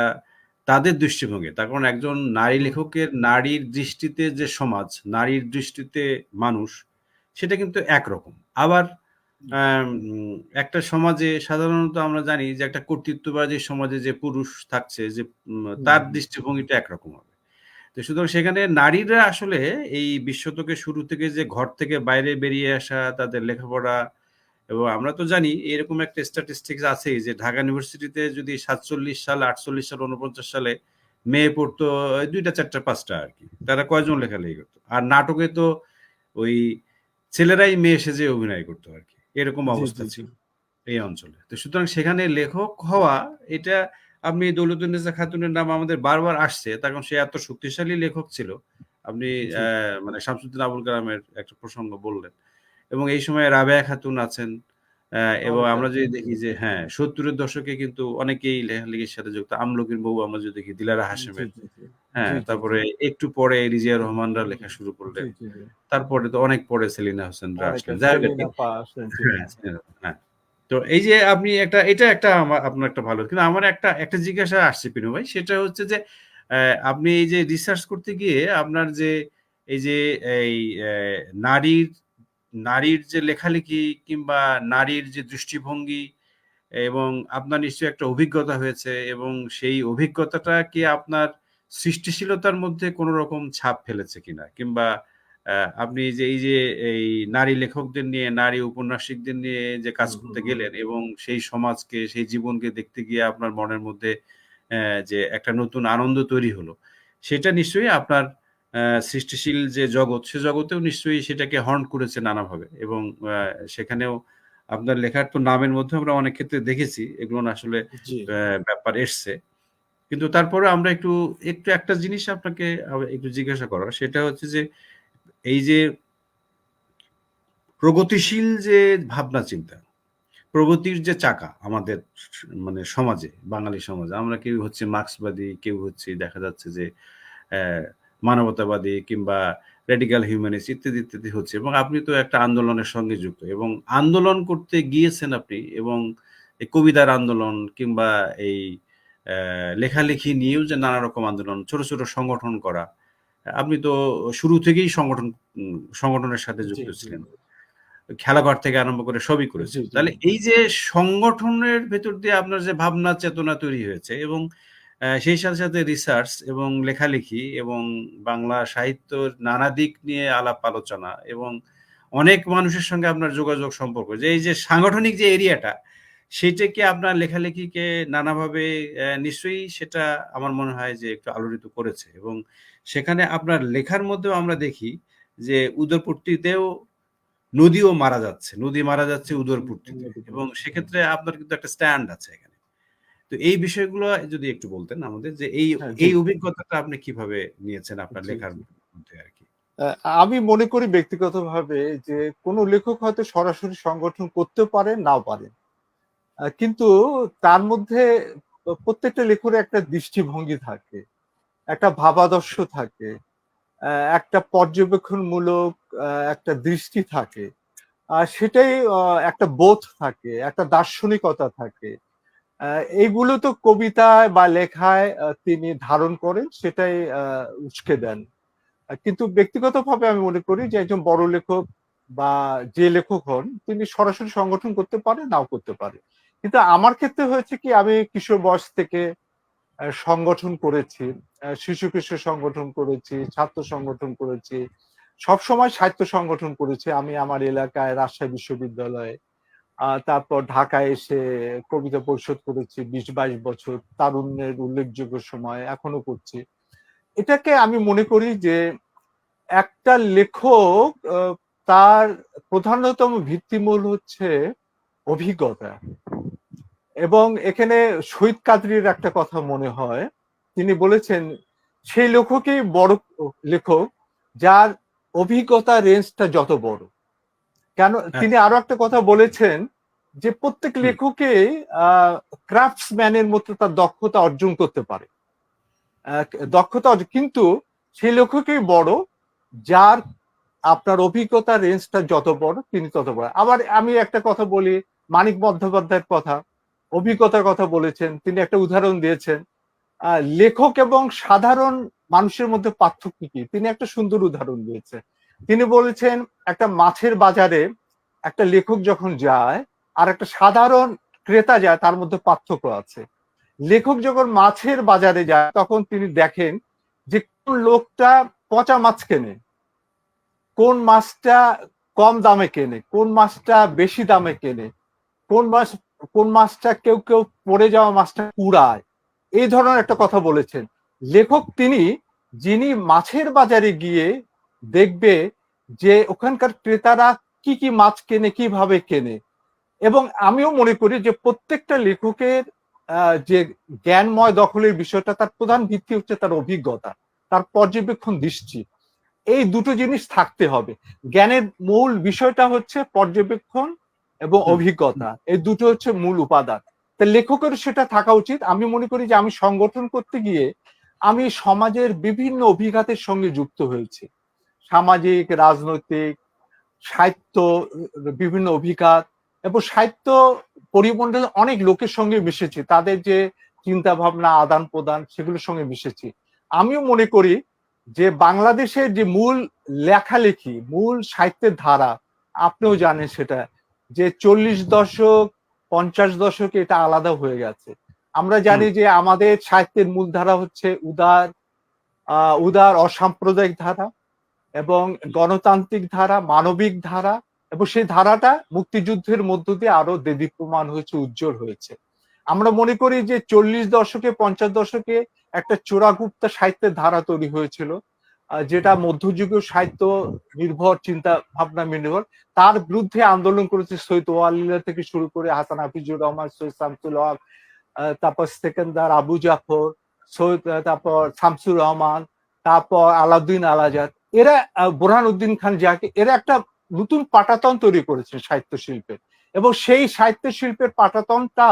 তাদের দৃষ্টিভঙ্গি, তার কারণ একজন নারী হুম, লেখকের নারীর দৃষ্টিতে যে সমাজ, নারীর দৃষ্টিতে মানুষ, সেটা কিন্তু একরকম। আবার একটা সমাজে সাধারণত আমরা জানি যে একটা কর্তৃত্ববাদী সমাজে যে পুরুষ থাকছে, যে হুম, তার হুম, দৃষ্টিভঙ্গিটা একরকম হবে। তো সুতরাং সেখানে নারীরা আসলে এই 20 শতকের শুরু থেকে যে ঘর থেকে বাইরে বেরিয়ে আসা, তাদের লেখাপড়া, এবং আমরা তো জানি এরকম একটা স্ট্যাটিস্টিক্স আছেই যে ঢাকা ইউনিভার্সিটিতে যদি 47 সাল, 48 সাল, 49 সালে মেয়ে পড়তো ২টা ৪টা ৫টা আরকি। তারা কয়জন লেখালেখি করত? আর নাটকে তো ওই ছেলেরাই মেয়ে সেজে অভিনয় করতো আরকি। এরকম জি অবস্থা জি জি ছিল এই অঞ্চলে। তো সুতরাং সেখানে লেখক হওয়া, এটা আপনি দৌলতুন্নেসা খাতুনের নাম আমাদের বারবার আসছে। তার কারণ সে এত শক্তিশালী লেখক ছিল। আপনি জি মানে শামসুদ্দিন আবুল কালামের একটা প্রসঙ্গ বললেন। এবং এই সময়ে রাবেয়া খাতুন আছেন। এবং অনেক আমরা আছে। যদি দেখি যে হ্যাঁ, ৭০ এর দশকে কিন্তু অনেকেই লেখালেখির সাথে যুক্ত। আমলকির বউ আমরা যদি দেখি দিলারা জি হাশেমের। জি জি হ্যাঁ, জি জি জি তারপরে একটু পরে রিজিয়া রহমানরা লেখা শুরু জি করলেন। জি জি তারপরে তো অনেক পরে সেলিনা হোসেনরা অনেক আসলেন। আছে, যাই হোক আরকি। সেলিনা পাস। জি হ্যাঁ, সেলিনা, হ্যাঁ। তো এই যে আপনি একটা, এটা একটা আপনার একটা ভালো। কিন্তু আমার একটা জিজ্ঞাসা আসছে পিনু ভাই। সেটা হচ্ছে যে আপনি এই যে রিসার্চ করতে গিয়ে আপনার যে এই যে এই নারীর নারীর যে লেখালেখি কিংবা নারীর যে দৃষ্টিভঙ্গি, এবং আপনার নিশ্চয়ই একটা অভিজ্ঞতা হয়েছে, এবং সেই অভিজ্ঞতাটা কি আপনার সৃষ্টিশীলতার মধ্যে কোনো রকম ছাপ ফেলেছে কিনা? কিংবা আপনি যে এই নারী লেখকদের নিয়ে, নারী উপন্যাসিকদের নিয়ে যে কাজ হুম হুম করতে হুম গেলেন এবং সেই সমাজকে, সেই জীবনকে দেখতে গিয়ে আপনার মনের মধ্যে যে একটা নতুন আনন্দ তৈরি হলো, সেটা নিশ্চয়ই আপনার সৃষ্টিশীল যে জগৎ, সে জগতেও নিশ্চয়ই সেটাকে হন্ট করেছে নানাভাবে, এবং আ সেখানেও আপনার লেখার তো নামের মধ্যে আমরা অনেক ক্ষেত্রে দেখেছি এগুলো না আসলে জি ব্যাপার এসছে। কিন্তু তারপরেও আমরা একটু একটা জিনিস আপনাকে একটু জিজ্ঞাসা করার, সেটা হচ্ছে যে এই যে প্রগতিশীল যে ভাবনা চিন্তা, প্রগতির যে চাকা আমাদের মানে সমাজে, বাঙালি সমাজে আমরা কেউ হচ্ছে মার্ক্সবাদী, কেউ হচ্ছে দেখা যাচ্ছে যে অ্যা মানবতাবাদী কিংবা রেডিক্যাল হিউম্যানিস্ট ইত্যাদি, ইত্যাদি হচ্ছে, এবং আপনি তো একটা আন্দোলনের সঙ্গে যুক্ত এবং আন্দোলন করতে গিয়েছেন আপনি, এবং এই কবিতার আন্দোলন কিংবা এই লেখালেখি নিয়েও যে নানা রকম আন্দোলন, ছোট, ছোট সংগঠন করা। আপনি তো শুরু থেকেই সংগঠনের সাথে জি যুক্ত জি ছিলেন। খেলাঘর থেকে আরম্ভ করে সবই জি, করেছেন। জি। তাহলে এই যে সংগঠনের ভেতর দিয়ে আপনার যে ভাবনা চেতনা তৈরি হয়েছে এবং সেই সাথে, সাথে রিসার্চ এবং লেখালেখি এবং বাংলা সাহিত্যর নানা দিক নিয়ে আলাপ আলোচনা এবং অনেক মানুষের সঙ্গে আপনার যোগাযোগ সম্পর্ক, যে এই যে সাংগঠনিক যে এরিয়াটা, সেইটাকে আপনার লেখালেখিকে নানাভাবে নিশ্চয়ই সেটা আমার মনে হয় যে একটু আলোড়িত করেছে এবং সেখানে আপনার লেখার মধ্যেও আমরা দেখি যে উদরপট্টিতেও নদীও মারা যাচ্ছে। নদী মারা যাচ্ছে উদরপট্টিতে এবং সেক্ষেত্রে আপনার কিন্তু একটা স্ট্যান্ড আছে এখানে। তো এই বিষয়গুলো যদি একটু বলতেন আমাদের, যে এই হ্যাঁ, জি, এই অভিজ্ঞতাটা আপনি কিভাবে নিয়েছেন আপনার জি, লেখার জি। মধ্যে আরকি? আমি মনে করি ব্যক্তিগতভাবে যে কোনো লেখক হয়তো সরাসরি সংগঠন করতেও পারেন, নাও পারেন। কিন্তু তার মধ্যে প্রত্যেকটা লেখকের একটা দৃষ্টিভঙ্গি থাকে, একটা ভাবাদর্শ থাকে, একটা পর্যবেক্ষণমূলক একটা দৃষ্টি থাকে। সেটাই একটা বোধ থাকে, একটা দার্শনিকতা থাকে। আ এইগুলো তো কবিতায় বা লেখায় তিনি ধারণ করেন, সেটাই উসকে দেন। কিন্তু ব্যক্তিগতভাবে আমি মনে করি যে একজন বড় লেখক বা যে লেখক হন তিনি সরাসরি সংগঠন করতে পারে, নাও করতে পারে। কিন্তু আমার ক্ষেত্রে হয়েছে কি আমি কিশোর বয়স থেকে সংগঠন করেছি। শিশু কিশোর সংগঠন করেছি, ছাত্র সংগঠন করেছি। সবসময় সাহিত্য সংগঠন করেছি। আমি আমার এলাকায় রাজশাহী বিশ্ববিদ্যালয়ে, তারপর ঢাকায় এসে কবিতা পরিষদ করেছি ২০-২২ বছর। তারুণ্যের উল্লেখযোগ্য সময় এখনো করছি। এটাকে আমি মনে করি যে একটা লেখক তার প্রধানতম ভিত্তিমূল হচ্ছে অভিজ্ঞতা। এবং এখানে শহীদ কাদরীর একটা কথা মনে হয়। তিনি বলেছেন, সেই লেখকই বড় লেখক যার অভিজ্ঞতার রেঞ্জটা যত বড়। কেন তিনি আচ্ছা। আরো একটা কথা বলেছেন যে প্রত্যেক হুম, লেখকই আ ক্রাফটসম্যান এর মতো তার দক্ষতা অর্জন করতে পারে। দক্ষতা কিন্তু সেই লেখকই বড় যার আপনার অভিজ্ঞতার রেঞ্জটা যত বড় তিনি তত বড়। আবার আমি একটা কথা বলি, মানিক বন্দ্যোপাধ্যায়ের কথা, অভিজ্ঞতার কথা বলেছেন। তিনি একটা উদাহরণ দিয়েছেন। আ লেখক এবং সাধারণ মানুষের মধ্যে পার্থক্য কি? তিনি একটা সুন্দর উদাহরণ দিয়েছেন। তিনি বলেছেন, একটা মাছের বাজারে একটা লেখক যখন যায়, আর একটা সাধারণ ক্রেতা যায় তার মধ্যে পার্থক্য আছে। লেখক যখন মাছের বাজারে যায় তখন তিনি দেখেন যে কোন লোকটা পচা মাছ কেনে, কোন মাছটা কম দামে কেনে, কোন মাছটা বেশি দামে কেনে, কোন মাছ কোন মাছটা কেউ পড়ে যাওয়া মাছটা কুড়ায়। এই ধরনের একটা কথা বলেছেন। লেখক তিনি, যিনি মাছের বাজারে গিয়ে দেখবে যে ওখানকার ক্রেতারা কি মাছ কেনে, কিভাবে কেনে। এবং আমিও মনে করি যে প্রত্যেকটা লেখকের যে জ্ঞানময় দখলের বিষয়টা তার প্রধান ভিত্তি হচ্ছে তার অভিজ্ঞতা, তার পর্যবেক্ষণ দৃষ্টি। এই দুটো জিনিস থাকতে হবে। জ্ঞানের মূল বিষয়টা হচ্ছে পর্যবেক্ষণ এবং হুম, অভিজ্ঞতা। এই দুটো হচ্ছে মূল উপাদান। তা লেখকের সেটা থাকা উচিত। আমি মনে করি যে আমি সংগঠন করতে গিয়ে আমি সমাজের বিভিন্ন অভিঘাতের সঙ্গে যুক্ত হয়েছি। সামাজিক, রাজনৈতিক, সাহিত্য, বিভিন্ন অভিঘাত এবং সাহিত্য পরিমণ্ডলে অনেক লোকের সঙ্গে মিশেছি। তাদের যে চিন্তা ভাবনা আদান-প্রদান সেগুলোর সঙ্গে মিশেছি। আমিও মনে করি যে বাংলাদেশের যে মূল লেখালেখি, মূল সাহিত্যের ধারা, আপনিও জানেন সেটা যে ৪০ দশক, ৫০ দশকে এটা আলাদা হয়ে গেছে। আমরা হুম, জানি যে আমাদের সাহিত্যের মূল ধারা হচ্ছে উদার অসাম্প্রদায়িক ধারা এবং গণতান্ত্রিক ধারা, মানবিক ধারা, এবং সেই ধারাটা মুক্তিযুদ্ধের মধ্য দিয়ে আরো দেদীপ্যমান হয়েছে, উজ্জ্বল হয়েছে। আমরা মনে করি যে ৪০ দশকে ৫০ দশকে একটা চোরাগুপ্তা সাহিত্যের ধারা তৈরি হয়েছিল। যেটা মধ্যযুগীয় সাহিত্য নির্ভর চিন্তা ভাবনা নির্ভর। তার বিরুদ্ধে আন্দোলন করেছে সৈয়দ ওয়ালিল্লাহ থেকে শুরু করে হাসান হাফিজুর রহমান, সৈয়দ শামসুল হক, তারপর সেকেন্দার আবু জাফর, তারপর শামসুর রহমান, তারপর আলাউদ্দিন আল আজাদ। এরা বোরহানউদ্দিন খান জাকি, এরা একটা নতুন পাটাতন তৈরি করেছে সাহিত্য শিল্পের। এবং সেই সাহিত্য শিল্পের পাটাতনটা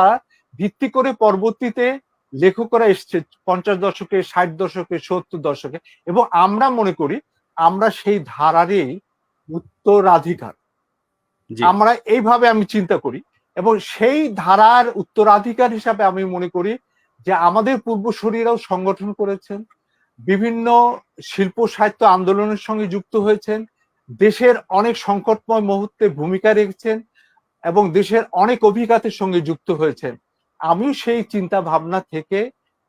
ভিত্তি করে পরবর্তীতে লেখকরা এসছে ৫০ দশকে, ৬০ দশকে, ৭০ দশকে। এবং আমরা মনে করি আমরা সেই ধারারই উত্তরাধিকার। জি, আমরা এইভাবে আমি চিন্তা করি এবং সেই ধারার উত্তরাধিকার হিসাবে আমি মনে করি যে আমাদের পূর্বসূরীরাও সংগঠন করেছেন, বিভিন্ন শিল্প সাহিত্য আন্দোলনের সঙ্গে যুক্ত হয়েছেন, দেশের অনেক সংকটময় মুহূর্তে ভূমিকা রেখেছেন এবং দেশের অনেক অভিজ্ঞতার সঙ্গে যুক্ত হয়েছেন। আমিও সেই চিন্তা ভাবনা থেকে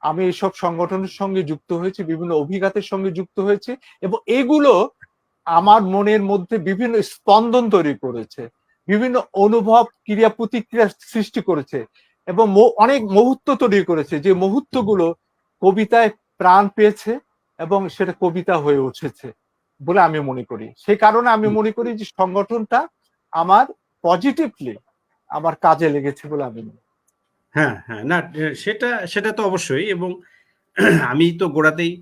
আমি এইসব সংগঠনের সঙ্গে যুক্ত হয়েছি, বিভিন্ন অভিজ্ঞতার সঙ্গে যুক্ত হয়েছি, এবং এগুলো আমার মনের মধ্যে বিভিন্ন স্পন্দন তৈরি করেছে, বিভিন্ন অনুভব, ক্রিয়া প্রতিক্রিয়া সৃষ্টি করেছে, এবং অনেক মুহূর্ত তৈরি করেছে, যে মুহূর্তগুলো কবিতায় প্রাণ পেয়েছে এবং সেটা কবিতা হয়ে উঠেছে বলে আমি মনে করি। সেই কারণে আমি মনে করি যে সংগঠনটা আমার পজিটিভলি আমার কাজে লেগেছে বলে আমি মনে করি। হ্যাঁ, হ্যাঁ। না, সেটা সেটা তো অবশ্যই। এবং আমি তো গোড়াতেই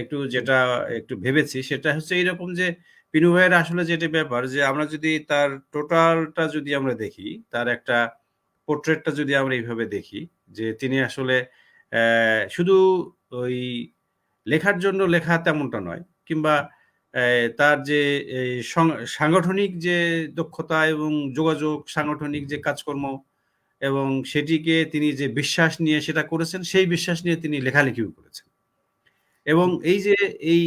একটু যেটা একটু ভেবেছি সেটা হচ্ছে এইরকম যে পিনু ভাইয়ের আসলে যেটা ব্যাপার যে আমরা যদি তার টোটালটা যদি আমরা দেখি, তার একটা পোর্ট্রেটটা যদি আমরা এইভাবে দেখি যে তিনি আসলে শুধু ওই লেখার জন্য লেখা তেমনটা নয়, কিংবা তার যে এই সাংগঠনিক যে দক্ষতা এবং যোগাযোগ, সাংগঠনিক যে কাজকর্ম এবং সেটিকে তিনি যে বিশ্বাস নিয়ে সেটা করেছেন, সেই বিশ্বাস নিয়ে তিনি লেখালেখিও করেছেন। এবং এই যে এই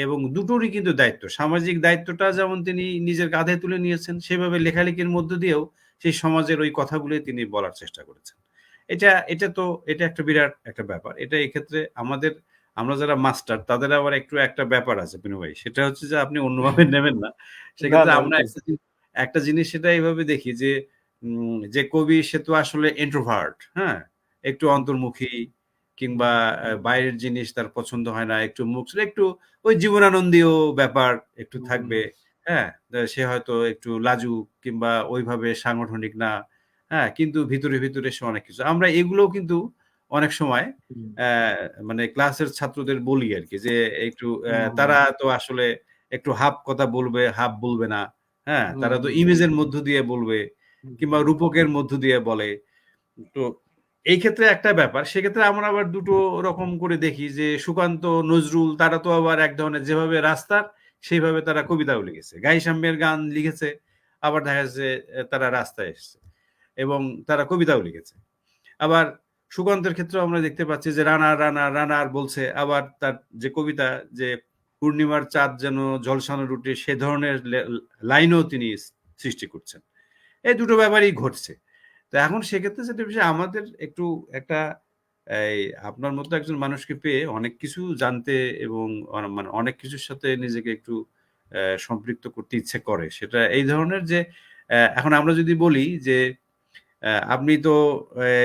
এবং দুটোরই কিন্তু দায়িত্ব। সামাজিক দায়িত্বটা যেমন তিনি নিজের কাঁধে তুলে নিয়েছেন, সেভাবে লেখালেখির মধ্য দিয়েও সেই সমাজের ওই কথাগুলোই তিনি বলার চেষ্টা করেছেন। এটা একটা বিরাট একটা ব্যাপার। এটা এক্ষেত্রে আমরা যারা মাস্টার তাদের আবার একটু একটা ব্যাপার আছে বিনু ভাই। সেটা হচ্ছে যে আপনি অন্যভাবে নেবেন না। না সেক্ষেত্রে না আমরা একটা জিনিস সেটা এভাবে দেখি যে যে কবি সে তো আসলে ইন্ট্রোভার্ট, হ্যাঁ? একটু অন্তর্মুখী, কিংবা বাইরের জিনিস তার পছন্দ হয় না, একটু মুখ একটু ওই জীবনানন্দীয় ব্যাপার একটু থাকবে, হ্যাঁ? সে হয়তো একটু লাজুক কিংবা ওইভাবে সাংগঠনিক না, হ্যাঁ? কিন্তু ভিতরে সে অনেক কিছু। আমরা এগুলোও কিন্তু অনেক সময় মানে ক্লাসের ছাত্রদের বলি আরকি যে একটু তারা তো আসলে একটু হাফ কথা বলবে, হাফ বলবে না, হ্যাঁ? তারা তো ইমেজের মধ্য দিয়ে বলবে কিংবা রূপকের মধ্য দিয়ে বলে। তো এই ক্ষেত্রে একটা ব্যাপার, সেক্ষেত্রে আমরা আবার দুটো রকম করে দেখি যে সুকান্ত, নজরুল তারা তো আবার এক ধরনের যেভাবে রাস্তার সেইভাবে তারা কবিতাও লিখেছে। গাই সাম্যের গান লিখেছে, আবার দেখা যাচ্ছে তারা রাস্তায় এসছে এবং তারা কবিতাও লিখেছে। আবার সুকান্তের ক্ষেত্রেও আমরা দেখতে পাচ্ছি যে রানার বলছে, আবার তার যে কবিতা যে পূর্ণিমার চাঁদ যেন ঝলসানো রুটে সে ধরনের লাইনও তিনি সৃষ্টি করছেন। এই দুটো ব্যাপারই ঘটছে। তো এখন সেক্ষেত্রে যেটা বিষয় আমাদের একটু একটা এই আপনার মতো একজন মানুষকে পেয়ে অনেক কিছু জানতে এবং মানে অনেক কিছুর সাথে নিজেকে একটু সম্পৃক্ত করতে ইচ্ছে করে। সেটা এই ধরনের যে এখন আমরা যদি বলি যে আপনি তো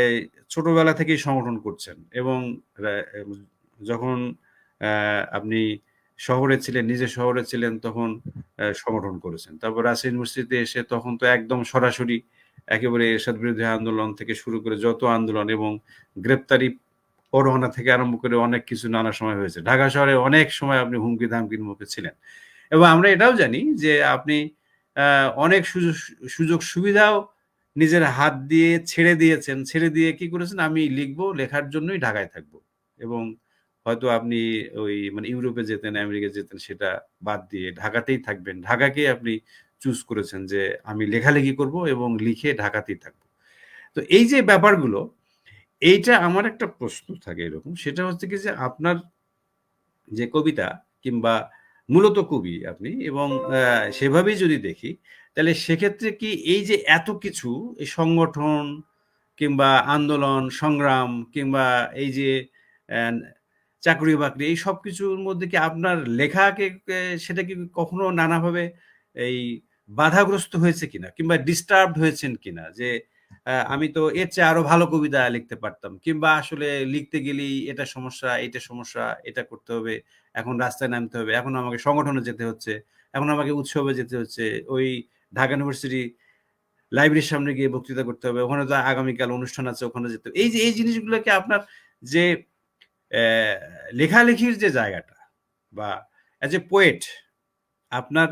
এই ছোটবেলা থেকেই সংগঠন করছেন এবং রা এম যখন আপনি শহরে ছিলেন, নিজে শহরে ছিলেন তখন সংগঠন করেছেন। তারপর রাজশাহী ইউনিভার্সিটিতে এসে তখন তো একদম সরাসরি একেবারে এরশাদ বিরোধী আন্দোলন থেকে শুরু করে যত আন্দোলন এবং গ্রেপ্তারি পরোয়ানা থেকে আরম্ভ করে অনেক কিছু নানা সময় হয়েছে। ঢাকা শহরে অনেক সময় আপনি হুমকি-ধামকির মুখে ছিলেন। এবং আমরা এটাও জানি যে আপনি আ অনেক সুযোগ সুবিধাও নিজের হাত দিয়ে ছেড়ে দিয়েছেন। ছেড়ে দিয়ে কি করেছেন? আমি লিখব, লেখার জন্যই ঢাকায় থাকব। এবং হয়তো আপনি ওই মানে ইউরোপে যেতেন, আমেরিকা যেতেন সেটা বাদ দিয়ে ঢাকাতেই থাকবেন। ঢাকাকেই আপনি চুজ করেছেন যে আমি লেখালেখি করব এবং লিখে ঢাকাতেই থাকব। তো এই যে ব্যাপারগুলো, এইটা আমার একটা প্রশ্ন থাকে এরকম। সেটা হচ্ছে কি যে আপনার যে কবিতা কিংবা মূলত কবি আপনি এবং সেভাবেই যদি দেখি, তাহলে সেক্ষেত্রে কি এই যে এত কিছু এই সংগঠন কিংবা আন্দোলন, সংগ্রাম কিংবা এই যে অ্যা চাকরি-বাকরি এই সবকিছুর মধ্যে কি আপনার লেখাকে সেটা কি কখনো নানাভাবে এই বাধাগ্রস্ত হয়েছে কিনা? কিংবা ডিস্টার্বড হয়েছেন কিনা? যে আমি তো এর চেয়ে আরো ভালো কবিতা লিখতে পারতাম। কিংবা আসলে লিখতে গেলেই এটা সমস্যা, এইটা সমস্যা, এটা করতে হবে। এখন রাস্তায় নামতে হবে। এখন আমাকে সংগঠনে যেতে হচ্ছে। এখন আমাকে উৎসবে যেতে হচ্ছে। ওই ঢাকা ইউনিভার্সিটি লাইব্রেরির সামনে গিয়ে বক্তৃতা করতে হবে। ওখানে তো আগামীকাল অনুষ্ঠান আছে, ওখানে যেতে হবে। এই যে এই জিনিসগুলোকে আপনার যে অ্যা লেখালেখির যে জায়গাটা বা অ্যাজ এ পোয়েট আপনার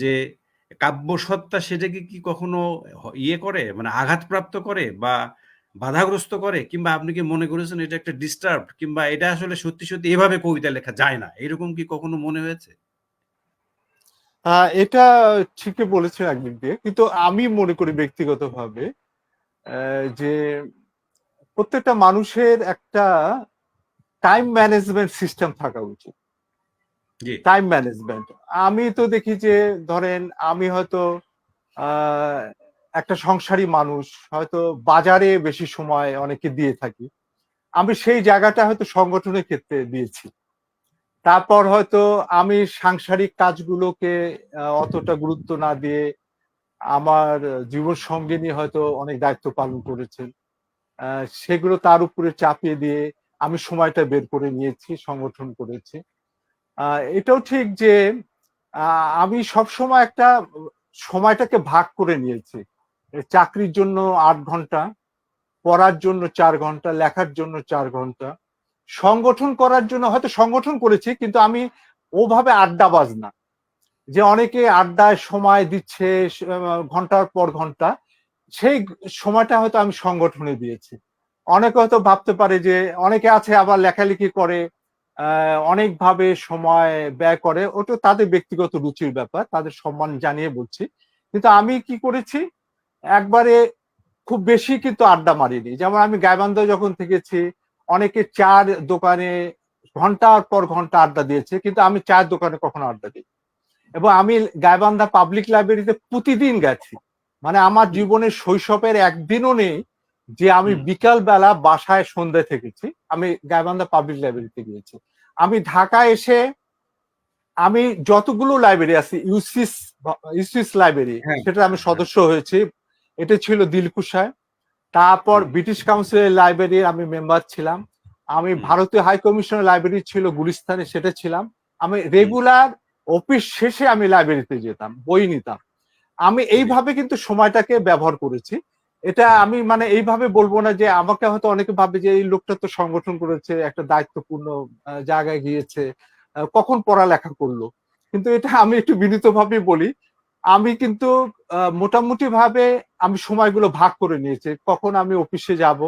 যে কাব্যসত্তা সেটাকে কি কখনো ইয়ে করে মানে আঘাতপ্রাপ্ত করে বা বাধাগ্রস্ত করে? কিংবা আপনি কি মনে করেছেন এটা একটা ডিস্টার্বড কিংবা এটা আসলে সত্যি এভাবে কবিতা লেখা যায় না। এরকম কি কখনো মনে হয়েছে? এটা ঠিকই বলেছেন একদিক দিয়ে, কিন্তু আমি মনে করি ব্যক্তিগতভাবে যে প্রত্যেকটা মানুষের একটা টাইম ম্যানেজমেন্ট সিস্টেম থাকা উচিত। জি। Time management. আমি তো দেখি যে ধরেন আমি হয়তো আহ, একটা সংসারী মানুষ, হয়তো বাজারে বেশি সময় অনেকে দিয়ে থাকি। আমি সেই জায়গাটা হয়তো সংগঠনের ক্ষেত্রে দিয়েছি। তারপর হয়তো আমি সাংসারিক কাজগুলোকে অতটা গুরুত্ব না দিয়ে আমার জীবন সঙ্গিনী হয়তো অনেক দায়িত্ব পালন করেছেন। সেগুলো তার উপরে চাপিয়ে দিয়ে আমি সময়টা বের করে নিয়েছি, সংগঠন করেছি। এটাও ঠিক যে আমি সবসময় একটা সময়টাকে ভাগ করে নিয়েছি। চাকরির জন্য ৮ ঘন্টা, পড়ার জন্য ৪ ঘন্টা, লেখার জন্য ৪ ঘন্টা, সংগঠন করার জন্য হয়তো সংগঠন করেছি, কিন্তু আমি ওভাবে আড্ডাবাজ না। যে অনেকে আড্ডায় সময় দিচ্ছে ঘন্টার পর ঘন্টা, সেই সময়টা হয়তো আমি সংগঠনে দিয়েছি। অনেকে হয়তো ভাবতে পারে যে অনেকে আছে আবার লেখালেখি করে, অনেকভাবে সময় ব্যয় করে, ওটা তাদের ব্যক্তিগত রুচির ব্যাপার, তাদের সম্মান জানিয়ে বলছি। কিন্তু আমি কি করেছি, একবারে খুব বেশি কিন্তু আড্ডা মারিনি। যেমন আমি গাইবান্ধায় যখন থেকেছি, অনেকে চার দোকানে ঘন্টার পর ঘন্টা আড্ডা দিয়েছে, কিন্তু আমি চায়ের দোকানে কখনো আড্ডা দিই। এবং আমি গাইবান্ধা পাবলিক লাইব্রেরিতে প্রতিদিন গেছি। মানে আমার হুম, জীবনের শৈশবের একদিনও নেই যে আমি হুম, বিকাল বেলা বাসায় সন্ধ্যায় থেকেছি। আমি গাইবান্ধা পাবলিক লাইব্রেরিতে গিয়েছি। আমি ঢাকায় এসে আমি যতগুলো লাইব্রেরি আছে, ইউসিস লাইব্রেরি, হ্যাঁ, সেটা আমি হ্যাঁ, হ্যাঁ, সদস্য হয়েছি। এটা ছিল দিলকুশায়। তারপর হুম, ব্রিটিশ কাউন্সিলের লাইব্রেরির আমি মেম্বার ছিলাম। আমি হুম, ভারতীয় হাই কমিশনের লাইব্রেরি ছিল গুলিস্তানে, সেটা ছিলাম। আমি হুম, রেগুলার অফিস শেষে আমি লাইব্রেরিতে যেতাম, বই নিতাম। আমি জি, এইভাবে কিন্তু সময়টাকে ব্যবহার করেছি। এটা আমি মানে এইভাবে বলবো না যে আমাকে হয়তো অনেকে ভাবে যে এই লোকটা তো সংগঠন করেছে, একটা দায়িত্বপূর্ণ জায়গায় গিয়েছে, কখন পড়ালেখা করলো। কিন্তু এটা আমি একটু বিনীতভাবে বলি, আমি কিন্তু মোটামুটি ভাবে আমি সময়গুলো ভাগ করে নিয়েছি। কখন আমি অফিসে যাব,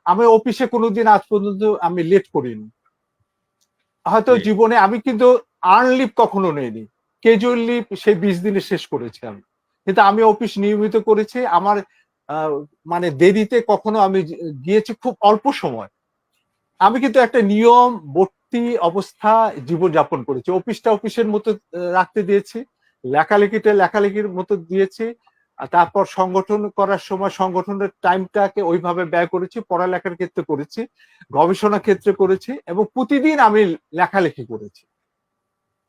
আমি অফিসে কোনোদিন আজ পর্যন্ত আমি লেট করিনি। হয়তো জি, জীবনে আমি কিন্তু আর্ন লিভ কখনো নেইনি। ক্যাজুয়াল লিভ সেই ২০ দিনে শেষ করেছি আমি। কিন্তু আমি অফিস নিয়মিত করেছি। আমার আ মানে দেরিতে কখনো আমি গিয়েছি খুব অল্প সময়। আমি কিন্তু একটা নিয়মবর্তী অবস্থা জীবনযাপন করেছি। অফিসটা অফিসের মতো রাখতে দিয়েছি। লেখালেখিটা লেখালেখির মতো দিয়েছি। তারপর সংগঠন করার সময় সংগঠনের টাইমটাকে ওইভাবে ব্যয় করেছি। পড়ালেখার ক্ষেত্রে করেছি, গবেষণা ক্ষেত্রে করেছি এবং প্রতিদিন আমি লেখালেখি করেছি।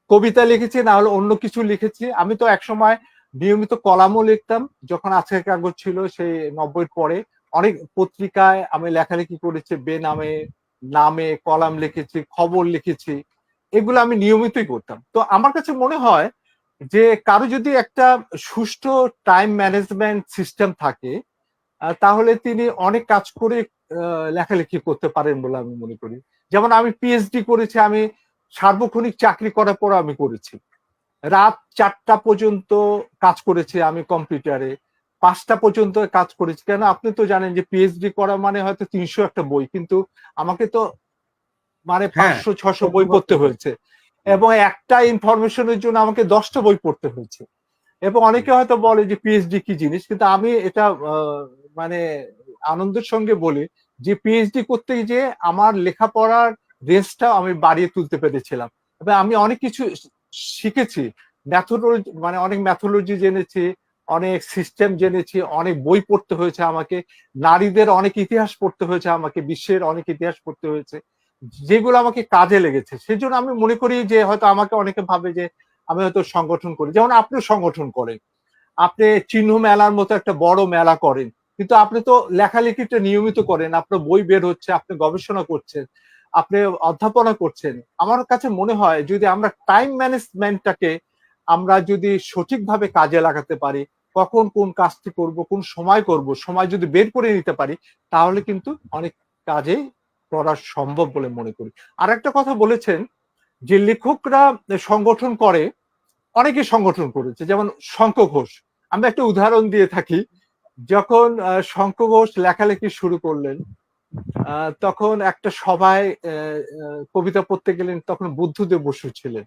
কবিতা লিখেছি, না হলে অন্য কিছু লিখেছি। আমি তো একসময় নিয়মিত কলামও লিখতাম। যখন আজকের কাগজ ছিল সেই ৯০ এর পরে। অনেক পত্রিকায় আমি লেখালেখি করেছি বেনামে, নামে কলাম লিখেছি, খবর লিখেছি। এগুলো আমি নিয়মিতই করতাম। তো আমার কাছে মনে হয় যে কারো যদি একটা সুষ্ঠু টাইম ম্যানেজমেন্ট সিস্টেম থাকে, তাহলে তিনি অনেক কাজ করে লেখালেখি করতে পারেন বলে আমি মনে করি। যেমন আমি পিএইচডি করেছি, আমি সার্বক্ষণিক চাকরি করার পর আমি করেছি। রাত ৪টা পর্যন্ত কাজ করেছি আমি কম্পিউটারে। ৫টা পর্যন্ত কাজ করেছি। কেন আপনি তো জানেন যে পিএইচডি করা মানে হয়তো ৩০০ একটা বই। কিন্তু আমাকে তো মানে হ্যাঁ, ৫০০-৬০০ কঠোর বই করতে পড়তে হয়। হয়েছে। হুম, এবং একটা ইনফরমেশনের জন্য আমাকে ১০টা বই পড়তে হয়েছে। এবং হুম, অনেকে হয়তো বলে যে পিএইচডি কি জিনিস, কিন্তু আমি এটা মানে আনন্দের সঙ্গে বলি যে পিএইচডি করতে গিয়ে আমার লেখাপড়ার রেঞ্জটা আমি বাড়িয়ে তুলতে পেরেছিলাম এবং আমি অনেক কিছু শিখেছি। ম্যাথোলজি মানে অনেক ম্যাথোলজি জেনেছি, অনেক সিস্টেম জেনেছি, অনেক বই পড়তে হয়েছে আমাকে, নারীদের অনেক ইতিহাস পড়তে হয়েছে আমাকে, বিশ্বের অনেক ইতিহাস পড়তে হয়েছে, যেগুলো আমাকে কাজে লেগেছে। সেজন্য আমি মনে করি যে হয়তো আমাকে অনেকে ভাবে যে আমি হয়তো সংগঠন করি, যেমন আপনিও সংগঠন করেন। আপনি চিহ্ন মেলার মতো একটা বড় মেলা করেন, কিন্তু আপনি তো লেখালেখিটা নিয়মিত করেন, আপনার বই বের হচ্ছে, আপনি গবেষণা করছেন, আপনি অধ্যাপনা করছেন। আমার কাছে মনে হয় যদি আমরা টাইম ম্যানেজমেন্টটাকে আমরা যদি সঠিকভাবে কাজে লাগাতে পারি, কখন কোন কাজটি করব, কোন সময় করব, সময় যদি বের করে নিতে পারি, তাহলে কিন্তু অনেক কাজে করা সম্ভব বলে মনে করি। আর একটা কথা বলেছেন যে লেখকরা সংগঠন করে, অনেকে সংগঠন করেছে, যেমন শঙ্খ ঘোষ। আমি একটা উদাহরণ দিয়ে থাকি। যখন শঙ্খ ঘোষ লেখালেখি শুরু করলেন, তখন একটা সভায় কবিতা পড়তে গেলেন, তখন বুদ্ধদেব বসু ছিলেন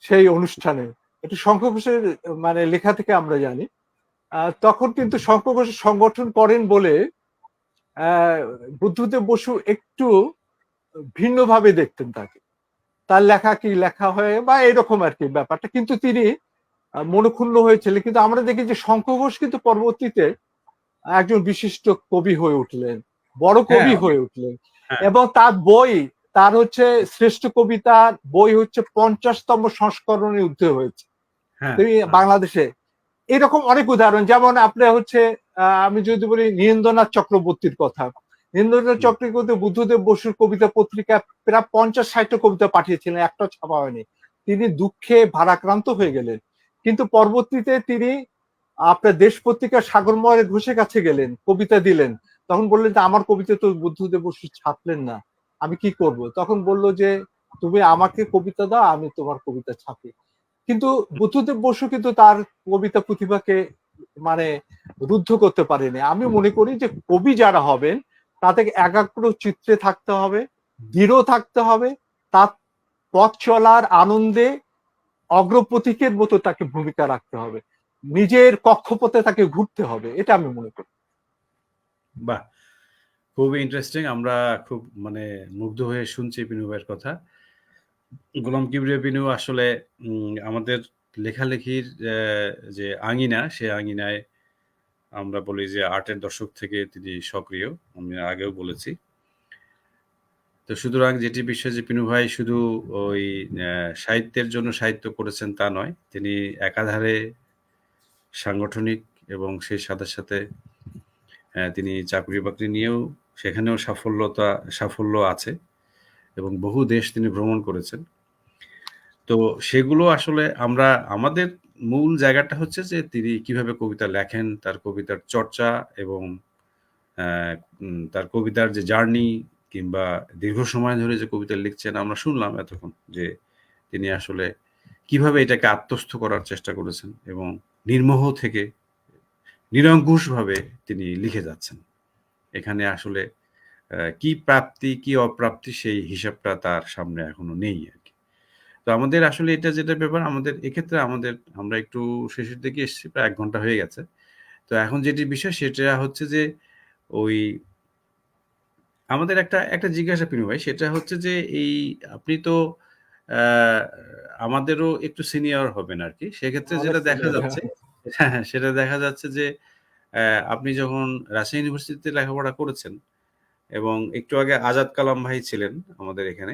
সেই অনুষ্ঠানে। এটা শঙ্খ ঘোষের মানে লেখা থেকে আমরা জানি। তখন কিন্তু শঙ্খ ঘোষ সংগঠন করেন বলে বুদ্ধদেব বসু একটু ভিন্নভাবে দেখতেন তাকে। তার লেখা কি লেখা হয়ে বা এরকম আর কি ব্যাপারটা, কিন্তু তিনি মনক্ষুণ্ণ হয়েছিলেন। কিন্তু আমরা দেখি যে শঙ্খ ঘোষ কিন্তু পরবর্তীতে একজন বিশিষ্ট কবি হয়ে উঠলেন, বড় হ্যাঁ, কবি অনেক। হয়ে উঠলেন। হ্যাঁ, এবং তার বই, তার হচ্ছে শ্রেষ্ঠ কবিতার বই হচ্ছে 50তম সংস্করণে উদ্ধৃত হয়েছে হ্যাঁ, তুমি হ্যাঁ, বাংলাদেশে। এরকম অনেক উদাহরণ, যেমন আপনার হচ্ছে আমি যদি বলি নীরেন্দ্রনাথ চক্রবর্তীর কথা। নীরেন্দ্রনাথ হুম, চক্রবর্তী বুদ্ধদেব বসুর কবিতা পত্রিকা প্রায় 50-60টা কবিতা পাঠিয়েছিলেন, একটা ছাপা হয়নি। তিনি দুঃখে ভারাক্রান্ত হয়ে গেলেন, কিন্তু পরবর্তীতে তিনি আপনার দেশ পত্রিকার সাগরময় ঘোষের কাছে গেলেন, কবিতা দিলেন। তখন বললেন যে আমার কবিতা তো বুদ্ধদেব বসু ছাপলেন না, আমি কি করব? তখন বলল যে তুমি আমাকে কবিতা দাও, আমি তোমার কবিতা ছাপি। কিন্তু বুদ্ধদেব বসু কিন্তু তার কবিতা প্রতিভাকে মানে রুদ্ধ করতে পারেনি। আমি মনে করি যে কবি যারা হবেন তাদের একাগ্র চিত্রে থাকতে হবে, দৃঢ় থাকতে হবে, তার পথ চলার আনন্দে অগ্রপথিকের মতো তাকে ভূমিকা রাখতে হবে, নিজের কক্ষপথে তাকে ঘুরতে হবে, এটা আমি মনে করি। বাহ! খুবই ইন্টারেস্টিং। আমরা খুব মানে মুগ্ধ হয়ে শুনছি পিনু ভাইয়ের কথা। গোলাম কিবরিয়া পিনু আসলে আমাদের লেখালেখির যে আঙিনা, সে আঙিনায় আমরা বলি যে আটের দশক থেকে তিনি সক্রিয়। আমি আগেও বলেছি। তো সুতরাং যেটি বিষয় যে পিনু ভাই শুধু ওই সাহিত্যের জন্য সাহিত্য করেছেন তা নয়। তিনি একাধারে সাংগঠনিক এবং সেই সাথে তিনি চাকরি-বাকরি নিয়েও সেখানেও সাফল্য আছে এবং বহু দেশ তিনি ভ্রমণ করেছেন। তো সেগুলো আসলে আমরা আমাদের মূল জায়গাটা হচ্ছে যে তিনি কিভাবে কবিতা লেখেন, তার কবিতার চর্চা এবং অ্যা তার কবিতার যে জার্নি কিংবা দীর্ঘ সময় ধরে যে কবিতা লিখছেন আমরা শুনলাম এতক্ষণ যে তিনি আসলে কিভাবে এটাকে আত্মস্থ করার চেষ্টা করেছেন এবং নির্মোহ থেকে নিরঙ্কুশভাবে তিনি লিখে যাচ্ছেন। এখানে আসলে কি প্রাপ্তি, কি অপ্রাপ্তি সেই হিসাবটা তার সামনে এখনো নেই আরকি। তো আমাদের আসলে এটা যেটা ব্যাপার আমাদের এক্ষেত্রে আমরা একটু শেষের দিকে এসেছি। প্রায় ১ ঘন্টা হয়ে গেছে। তো এখন যেটি বিষয় সেটা হচ্ছে যে ওই আমাদের একটা জিজ্ঞাসা প্রিয় ভাই সেটা হচ্ছে যে এই আপনি তো আ আমাদেরও একটু সিনিয়র হবেন আরকি। সেক্ষেত্রে অনেক যেটা দেখা সিনিয়র। যাচ্ছে হ্যাঁ, হ্যাঁ, সেটা দেখা যাচ্ছে যে আপনি যখন রাজশাহী ইউনিভার্সিটিতে লেখাপড়া করেছেন এবং একটু আগে আজাদ কালাম ভাই ছিলেন আমাদের এখানে।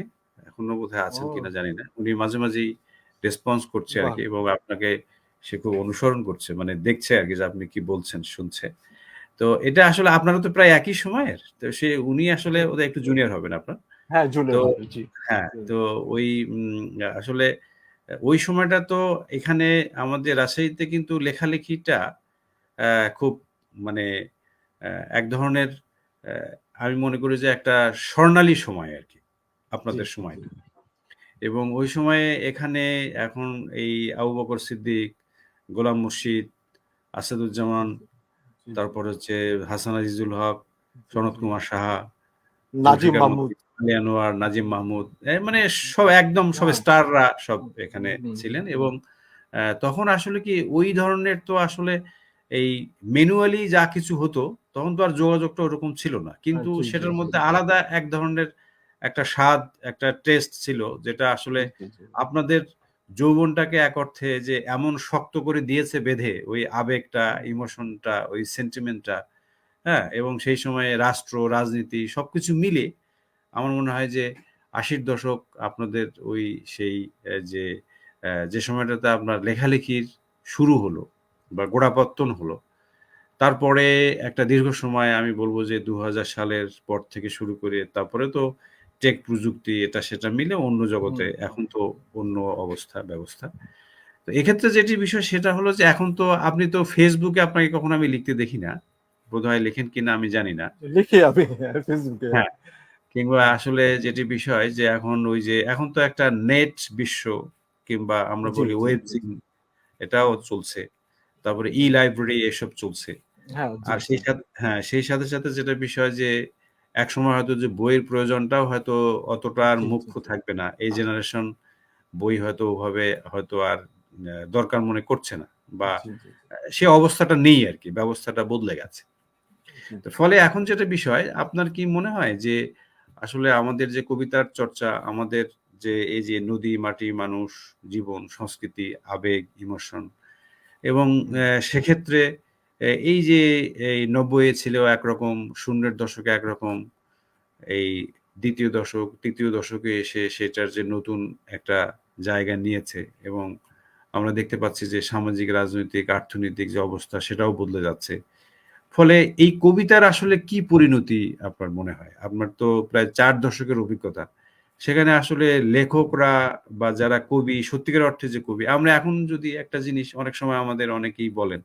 এখনো বোধহয় আছেন ও কিনা জানি না। উনি মাঝে, মাঝেই রেসপন্স করছে বাহ! আরকি এবং আপনাকে সে খুব অনুসরণ করছে। মানে দেখছে আরকি যে আপনি কি বলছেন, শুনছে। তো এটা আসলে আপনারও তো প্রায় একই সময়ের। তো উনি আসলে বোধহয় একটু জুনিয়র হবেন আপনার। হ্যাঁ, তো জুনিয়র হবে, জি। হ্যাঁ, তো ওই আসলে ওই সময়টা তো এখানে আমাদের রাজশাহীতে কিন্তু লেখালেখিটা অ্যা খুব মানে অ্যা এক ধরনের অ্যা আমি মনে করি যে একটা স্বর্ণালী সময় আরকি, জি, আপনাদের জি, জি, সময়টা। এবং ওই সময়ে এখানে এখন এই আবু বকর সিদ্দিক, গোলাম মুর্শিদ, জি, আসাদুজ্জামান, জি, জি, তারপর হচ্ছে হাসান আজিজুল হক, জি, সনৎ জি। কুমার সাহা, নাজিম জুলফিকার মাহমুদ। মল্লিক, আলী আনোয়ার, নাজিম মাহমুদ মানে সব একদম সব হ্যাঁ। স্টাররা সব এখানে হুম, ছিলেন এবং তখন আসলে কি ওই ধরনের তো আসলে এই ম্যানুয়ালি যা কিছু হতো তখন তো আর যোগাযোগটা ওরকম ছিল না। কিন্তু জি, জি, সেটার জি, মধ্যে আলাদা এক ধরনের একটা স্বাদ, একটা টেস্ট ছিল যেটা আসলে জি, জি, জি। আপনাদের যৌবনটাকে এক অর্থে যে এমন শক্ত করে দিয়েছে বেঁধে ওই আবেগটা, ইমোশনটা, ওই সেন্টিমেন্টটা, হ্যাঁ? এবং সেই সময়ে রাষ্ট্র, রাজনীতি সবকিছু মিলে আমার মনে হয় যে ৮০ দশক আপনাদের ওই সেই যে সময়টাতে আপনার লেখালেখির শুরু হলো বা গোড়াপত্তন হলো, তারপরে একটা দীর্ঘ সময় আমি বলব যে ২০০০ সালের পর থেকে শুরু করে তারপরে তো টেক প্রযুক্তি এটা সেটা মিলে অন্য জগতে হুম, এখন তো অন্য অবস্থা ব্যবস্থা। তো এক্ষেত্রে যেটি বিষয় সেটা হলো যে এখন তো আপনি তো Facebook এ আপনাকে কখনো আমি লিখতে দেখি না। বোধহয় লেখেন কিনা আমি জানি না। লিখি আমি ফেসবুকে। হ্যাঁ। কিংবা আসলে যেটি বিষয় যে এখন ওই যে এখন তো একটা নেট বিশ্ব কিংবা আমরা জি, বলি জি, ওয়েব জি। জিন এটাও চলছে। তারপরে ই-লাইব্রেরি এসব চলছে। হ্যাঁ, জি, আর জি। সেই সাথে যেটা বিষয় যে একসময় হয়তো যে বইয়ের প্রয়োজনটাও হয়তো অতটা আর জি, জি, মুখ্য জি। থাকবে না। এই জেনারেশন বই হয়তো ওভাবে হয়তো আর দরকার মনে করছে না। বা জি, জি, জি। সে অবস্থাটা নেই আরকি। ব্যবস্থাটা বদলে গেছে। জি, তো ফলে এখন যেটা বিষয় আপনার কি মনে হয় যে আসলে আমাদের যে কবিতার চর্চা, আমাদের যে এই যে নদী, মাটি, মানুষ, জীবন, সংস্কৃতি, আবেগ, ইমোশন এবং সেক্ষেত্রে এই যে এই ৯০ ছিল একরকম, শূন্যের দশকে একরকম, এই দ্বিতীয় দশক, তৃতীয় দশকে এসে সেটার যে নতুন একটা জায়গা নিয়েছে এবং আমরা দেখতে পাচ্ছি যে সামাজিক, রাজনৈতিক, অর্থনৈতিক যে অবস্থা সেটাও বদলে যাচ্ছে। ফলে এই কবিতার আসলে কি পরিণতি আপনার মনে হয়? আপনার তো প্রায় ৪ দশকের অভিজ্ঞতা। সেখানে আসলে লেখকরা বা যারা কবি, সত্যিকার অর্থে যে কবি, আমরা এখন যদি একটা জিনিস অনেক সময় আমাদের অনেকেই বলেন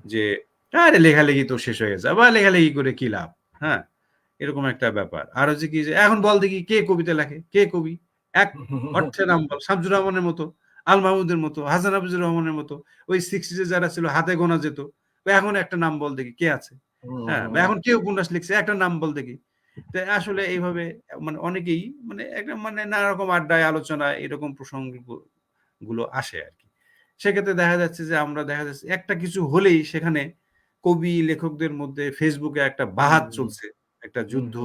যে, "আরে লেখালেখি তো শেষ হয়ে গেছে। আবার লেখালেখি করে কি লাভ?" হ্যাঁ? এরকম একটা ব্যাপার। আর হচ্ছে কি যে, "এখন বল দেখি কে কবিতা লেখে? কে কবি? এক অর্থে নাম বল।" শামসুর রহমানের মতো, আল মাহমুদের মতো, হাসান হাফিজুর রহমানের মতো, ওই 60s এ যারা ছিল হাতে গোনা যেত। এখন একটা নাম বল দেখি কে আছে? হ্যাঁ? বা এখন কে উপন্যাস লিখছে? একটা নাম বল দেখি। তো আসলে এইভাবে মানে অনেকেই মানে একটা মানে নানা রকম আড্ডায়, আলোচনায় এরকম প্রসঙ্গ গুলো আসে আরকি। সেক্ষেত্রে দেখা যাচ্ছে যে আমরা দেখা যাচ্ছে একটা কিছু হলেই সেখানে কবি, লেখকদের মধ্যে ফেসবুকে একটা বাহাত চলছে। একটা যুদ্ধ,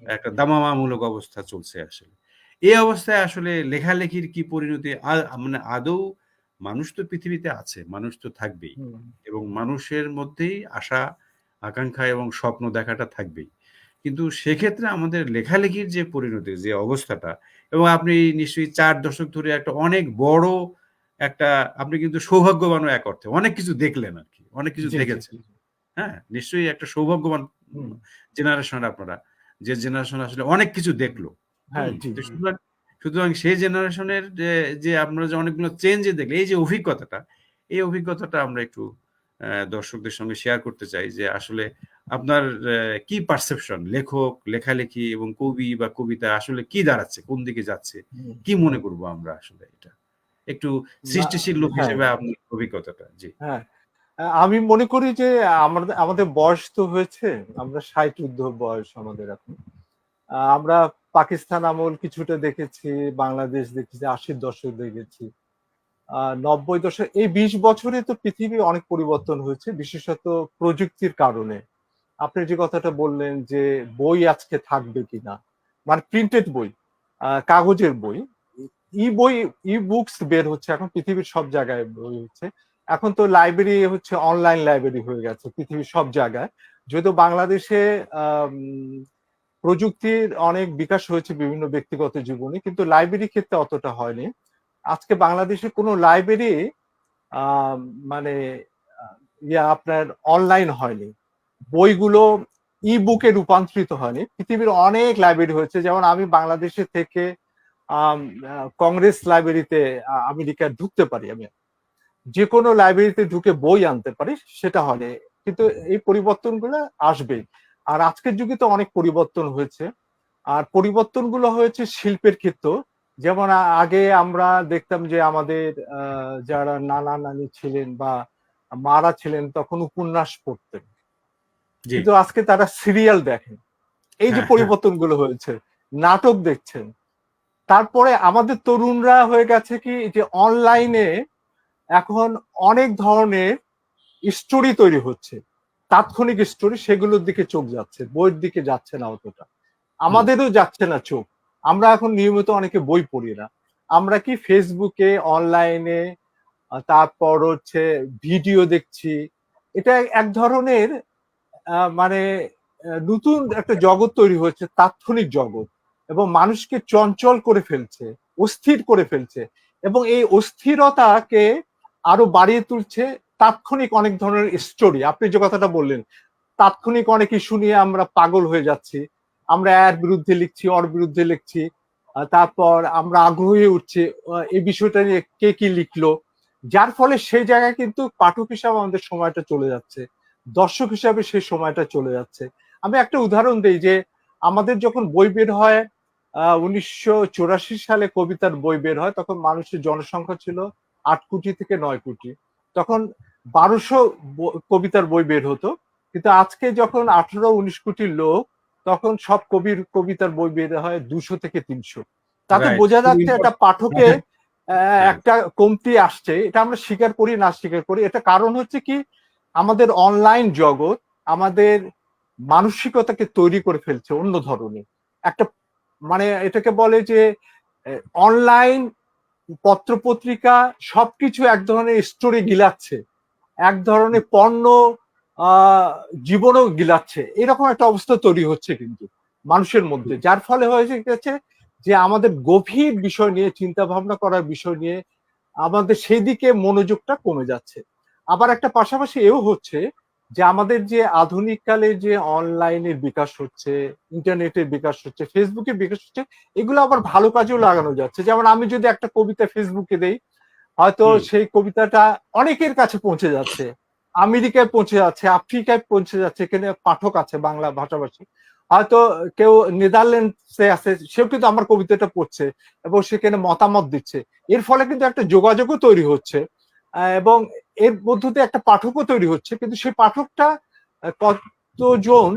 একটা দামামামূলক অবস্থা চলছে আসলে। এই অবস্থায় আসলে লেখালেখির কি পরিণতি মানে আদৌ মানুষ তো পৃথিবীতে আছে, মানুষ তো থাকবেই। এবং মানুষের মধ্যেই আশা, আকাঙ্ক্ষা এবং স্বপ্ন দেখাটা থাকবেই। কিন্তু সেক্ষেত্রে আমাদের লেখালেখির যে পরিণতির যে অবস্থাটা এবং আপনি নিশ্চয়ই ৪ দশক ধরে একটা অনেক বড় একটা আপনি কিন্তু সৌভাগ্যবানও এক অর্থে। অনেক কিছু দেখলেন আরকি। অনেক কিছু জি, জি, দেখেছেন। জি। হ্যাঁ? নিশ্চয়ই একটা সৌভাগ্যবান হুম। জেনারেশন আপনারা। যে জেনারেশন আসলে অনেক কিছু দেখলো। হ্যাঁ, হুম? জি, তো জি। সুতরাং সেই জেনারেশনের যে আপনারা যে অনেকগুলো চেঞ্জ এ দেখলেন, এই যে অভিজ্ঞতাটা, এই অভিজ্ঞতাটা আমরা একটু দর্শকদের সঙ্গে শেয়ার করতে চাই যে আসলে আপনার কি পারসেপশন লেখক, লেখালেখি এবং কবি বা কবিতা আসলে কি দাঁড়াচ্ছে? কোন দিকে যাচ্ছে? হুম। কি মনে করব আমরা আসলে এটা? একটু না, সৃষ্টিশীল লোক হ্যাঁ, হিসেবে আপনার অভিজ্ঞতাটা। জি। হ্যাঁ। আমি মনে করি যে আমাদের আমাদের বয়স তো হয়েছে। আমরা ৬০ ঊর্ধ্ব বয়স আমাদের এখন। আমরা পাকিস্তান আমল কিছুটা দেখেছি, বাংলাদেশ দেখেছি, ৮০ দশক দেখেছি। ৯০ দশক এই ২০ বছরে তো পৃথিবী অনেক পরিবর্তন হয়েছে, বিশেষত প্রযুক্তির কারণে। আপনি যে কথাটা বললেন যে বই আজকে থাকবে কিনা? মানে প্রিন্টেড বই, কাগজের বই। বই, বুকস বের হচ্ছে এখন পৃথিবীর সব জায়গায় বই হচ্ছে। এখন তো লাইব্রেরি হচ্ছে অনলাইন লাইব্রেরি হয়ে গেছে পৃথিবীর সব জায়গায়। যদিও বাংলাদেশে আম প্রযুক্তির অনেক বিকাশ হয়েছে বিভিন্ন ব্যক্তিগত জীবনে, কিন্তু লাইব্রেরি ক্ষেত্রে অতটা হয়নি। আজকে বাংলাদেশে কোনো লাইব্রেরি আ মানে আ আপনার অনলাইন হয়নি। বইগুলো ই-বুকে রূপান্তরিত হয়নি। পৃথিবীর অনেক লাইব্রেরি হয়েছে। যেমন আমি বাংলাদেশে থেকে আম আ কংগ্রেস লাইব্রেরিতে আমেরিকায় ঢুকতে পারি আমি। যেকোনো লাইব্রেরিতে ঢুকে বই আনতে পারি, সেটা হয়নি। কিন্তু এই পরিবর্তনগুলো আসবেই। আর আজকের যুগে তো অনেক পরিবর্তন হয়েছে। আর পরিবর্তনগুলো হয়েছে শিল্পের ক্ষেত্রেও। যেমন আগে আমরা দেখতাম যে আমাদের আ যারা নানা-নানী ছিলেন বা মারা ছিলেন তখন উপন্যাস পড়তেন। জি। কিন্তু আজকে তারা সিরিয়াল দেখেন। এই যে হ্যাঁ, হ্যাঁ। পরিবর্তনগুলো হয়েছে, নাটক দেখছেন। তারপরে আমাদের তরুণরা হয়ে গেছে কি যে অনলাইনে এখন অনেক ধরনের স্টোরি তৈরি হচ্ছে। তাৎক্ষণিক স্টোরি সেগুলোর দিকে চোখ যাচ্ছে। বইয়ের দিকে যাচ্ছে না অতটা। হুম। আমাদেরও যাচ্ছে না চোখ। আমরা এখন নিয়মিত অনেকে বই পড়ি না। আমরা কি ফেসবুকে, অনলাইনে তারপর হচ্ছে ভিডিও দেখছি। এটা এক ধরনের মানে নতুন একটা জগৎ তৈরি হয়েছে, তাৎক্ষণিক জগৎ। এবং মানুষকে চঞ্চল করে ফেলছে, অস্থির করে ফেলছে। এবং এই অস্থিরতাকে আরো বাড়িয়ে তুলছে তাৎক্ষণিক অনেক ধরনের স্টোরি। আপনি যে কথাটা বললেন, তাৎক্ষণিক অনেক ইস্যু নিয়ে আমরা পাগল হয়ে যাচ্ছি। আমরা এর বিরুদ্ধে লিখছি, ওর বিরুদ্ধে লিখছি। তারপর আমরা আগ্রহী হয়ে উঠছি এই বিষয়টা নিয়ে কে কি লিখলো। যার ফলে সেই জায়গায় কিন্তু পাঠক হিসাবে আমাদের সময়টা চলে যাচ্ছে। দর্শক হিসাবে সেই সময়টা চলে যাচ্ছে। আমি একটা উদাহরণ দেই যে আমাদের যখন বই বের হয় ১৯৮৪ সালে কবিতার বই বের হয় তখন মানুষের জনসংখ্যা ছিল ৮ কোটি থেকে ৯ কোটি। তখন ১২০০ কবিতার বই বের হতো। কিন্তু আজকে যখন ১৮-১৯ কোটির লোক তখন সব কবির কবিতার বই বের হয় ২০০ থেকে ৩০০। তাতে রাইট। বোঝা খুব যাচ্ছে একটা হ্যাঁ, পাঠকের হ্যাঁ। হ্যাঁ, একটা কমতি আসছে। এটা আমরা স্বীকার করি না স্বীকার করি। এটা কারণ হচ্ছে কি আমাদের অনলাইন জগৎ আমাদের মানসিকতাকে তৈরি করে ফেলছে অন্য ধরনের। একটা মানে এটাকে বলে যে অনলাইন পত্রপত্রিকা সবকিছু এক ধরনের স্টোরি গিলাচ্ছে, এক ধরনের পণ্য আহ, জীবনও গিলাচ্ছে, এরকম একটা অবস্থা তৈরি হচ্ছে কিন্তু মানুষের মধ্যে, যার ফলে হয়েছে গেছে যে আমাদের গভীর বিষয় নিয়ে চিন্তা ভাবনা করার বিষয় নিয়ে আমাদের সেই দিকে মনোযোগটা কমে যাচ্ছে। আবার একটা পাশাপাশি এও হচ্ছে যে আমাদের যে আধুনিক কালে যে অনলাইনের বিকাশ হচ্ছে, ইন্টারনেটের বিকাশ হচ্ছে, ফেসবুকের বিকাশ হচ্ছে, এগুলো আবার ভালো কাজেও লাগানো যাচ্ছে। যেমন আমি যদি একটা কবিতা ফেসবুকে দেই, হয়তো হুম। সেই কবিতাটা অনেকের কাছে পৌঁছে যাচ্ছে, আমেরিকায় পৌঁছে যাচ্ছে, আফ্রিকায় পৌঁছে যাচ্ছে, এখানে পাঠক আছে বাংলা ভাষাভাষী, হয়তো কেউ নেদারল্যান্ডসে আছে, সেও কিন্তু আমার কবিতাটা পড়ছে এবং সেখানে মতামত দিচ্ছে। এর ফলে কিন্তু একটা যোগাযোগও তৈরি হচ্ছে, এবং এর মধ্য দিয়ে একটা পাঠকও তৈরি হচ্ছে, কিন্তু সেই পাঠকটা কতজন,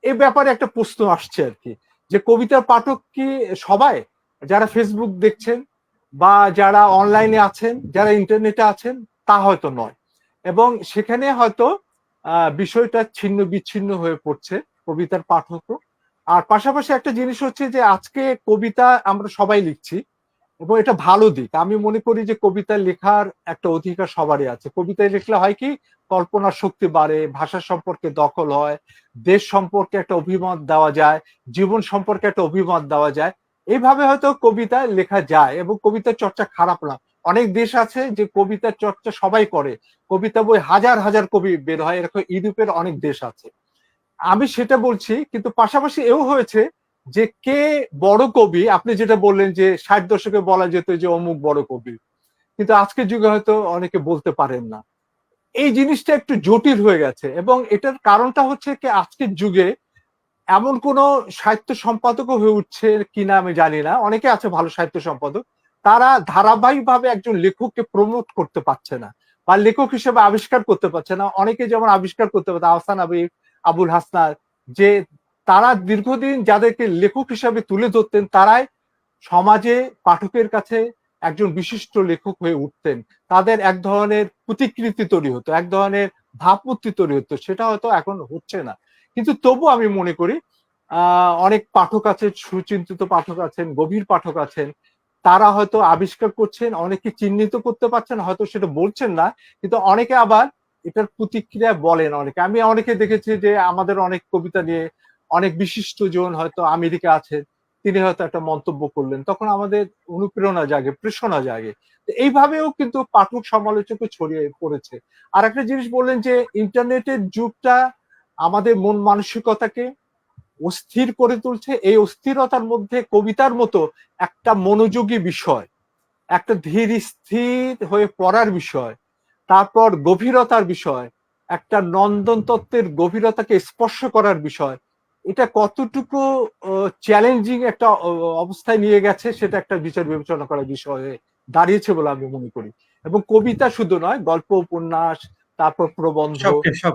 এ ব্যাপারে একটা প্রশ্ন আসছে আর কি, যে কবিতার পাঠক কি সবাই যারা ফেসবুক দেখছেন বা যারা অনলাইনে আছেন, যারা ইন্টারনেটে আছেন, তা হয়তো নয়। এবং সেখানে হয়তো বিষয়টা ছিন্ন বিচ্ছিন্ন হয়ে পড়ছে কবিতার পাঠকও। আর পাশাপাশি একটা জিনিস হচ্ছে যে আজকে কবিতা আমরা সবাই লিখছি, এবং এটা ভালো দিক। আমি মনে করি যে কবিতা লেখার একটা অধিকার সবারই আছে। কবিতায় লিখলে হয় কি, কল্পনার শক্তি বাড়ে, ভাষা সম্পর্কে দখল হয়, দেশ সম্পর্কে একটা অভিমত দেওয়া যায়, জীবন সম্পর্কে একটা অভিমত দেওয়া যায়। এইভাবে হয়তো কবিতা লেখা যায়, এবং কবিতার চর্চা খারাপ না। অনেক দেশ আছে যে কবিতার চর্চা সবাই করে, কবিতা বই হাজার হাজার কবি বের হয়, এরকম ইউরোপের অনেক দেশ আছে। আমি সেটা বলছি, কিন্তু পাশাপাশি এও হয়েছে যে কে বড় কবি, আপনি যেটা বললেন যে 60 দশকে বলা যেত যে অমুক বড় কবি, কিন্তু আজকের যুগে হয়তো অনেকে বলতে পারেন না। এই জিনিসটা একটু জটিল হয়ে গেছে, এবং এটার কারণটা হচ্ছে কি, আজকের যুগে এমন কোন সাহিত্য সম্পাদকও হয়ে উঠছে কিনা আমি জানি না, অনেকে আছে ভালো সাহিত্য সম্পাদক, তারা ধারাবাহিকভাবে একজন লেখককে প্রমোট করতে পারছে না বা লেখক হিসেবে আবিষ্কার করতে পারছে না। অনেকে যেমন আবিষ্কার করতে পারছে, আহসান আবিব, আবুল হাসনাত, যে তারা দীর্ঘদিন যাদেরকে লেখক হিসেবে তুলে ধরতেন, তারাই সমাজে পাঠকের কাছে একজন বিশিষ্ট লেখক হয়ে উঠতেন। তাদের এক ধরনের প্রতিকৃতি তৈরি হতো, এক ধরনের ভাবমূর্তি তৈরি হতো, সেটা হয়তো এখন হচ্ছে না। কিন্তু তবু আমি মনে করি অনেক পাঠক আছে, সুচিন্তিত পাঠক আছেন, গভীর পাঠক আছেন, তারা হয়তো আবিষ্কার করছেন, অনেকে চিহ্নিত করতে পারছেন, হয়তো সেটা বলছেন না, কিন্তু অনেকে আবার এটার প্রতিক্রিয়া বলেন। অনেকে, আমি অনেকে দেখেছি যে আমাদের অনেক কবিতা নিয়ে অনেক বিশিষ্ট জন হয়তো আমেরিকা আছেন, তিনি হয়তো একটা মন্তব্য করলেন, তখন আমাদের অনুপ্রেরণা জাগে, প্রেরণা জাগে। এইভাবেও কিন্তু পাঠক সমালোচকও ছড়িয়ে পড়েছে। আর একটা জিনিস বললেন যে ইন্টারনেটের যুগটা আমাদের মন মানসিকতাকে অস্থির করে তুলছে। এই অস্থিরতার মধ্যে কবিতার মতো একটা মনোযোগী বিষয়, একটা ধীর স্থির হয়ে পড়ার বিষয়, তারপর গভীরতার বিষয়, একটা নন্দন তত্ত্বের গভীরতাকে স্পর্শ করার বিষয়, এটা কতটুকু চ্যালেঞ্জিং একটা অবস্থায় নিয়ে গেছে, সেটা একটা বিচার বিবেচনা করার বিষয় হয়ে দাঁড়িয়েছে বলে আমি মনে করি। এবং কবিতা শুধু নয়, গল্প, উপন্যাস, তারপর প্রবন্ধ,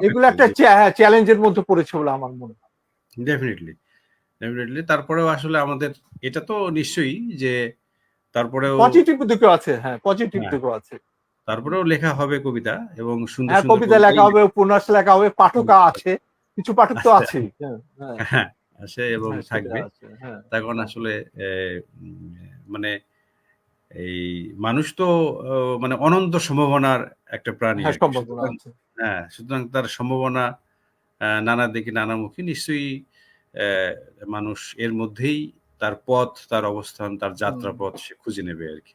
এগুলো সবক্ষেত্রে একটা জি। চ্যালেঞ্জের মধ্যে পড়েছে বলে আমার মনে হয়। Definitely, definitely. তারপরেও আসলে আমাদের এটা তো নিশ্চয়ই যে তারপরেও পজিটিভ দিকও আছে, হ্যাঁ, পজিটিভ হ্যাঁ, দিকও আছে। তারপরেও লেখা হবে কবিতা এবং সুন্দর, হ্যাঁ, সুন্দর কবিতা লেখা কবিতাই হবে, উপন্যাস লেখা হবে, পাঠক আছে, কিছু পাঠক তো আচ্ছা, আছেই। হ্যাঁ, হ্যাঁ, হ্যাঁ, আসে এবং হ্যাঁ, সেটা থাকবে। আছে। হ্যাঁ, তখন হ্যাঁ, আসলে মানে এই মানুষ তো মানে অনন্ত সম্ভাবনার একটা প্রাণী হ্যাঁ, আরকি। সম্ভাবনা সুতরাং আছে। হ্যাঁ, সুতরাং তার সম্ভাবনা নানা দিকে নানামুখী। নিশ্চয়ই অ্যা মানুষ এর মধ্যেই তার পথ, তার অবস্থান, তার হুম, যাত্রাপথ সে খুঁজে নেবে আরকি।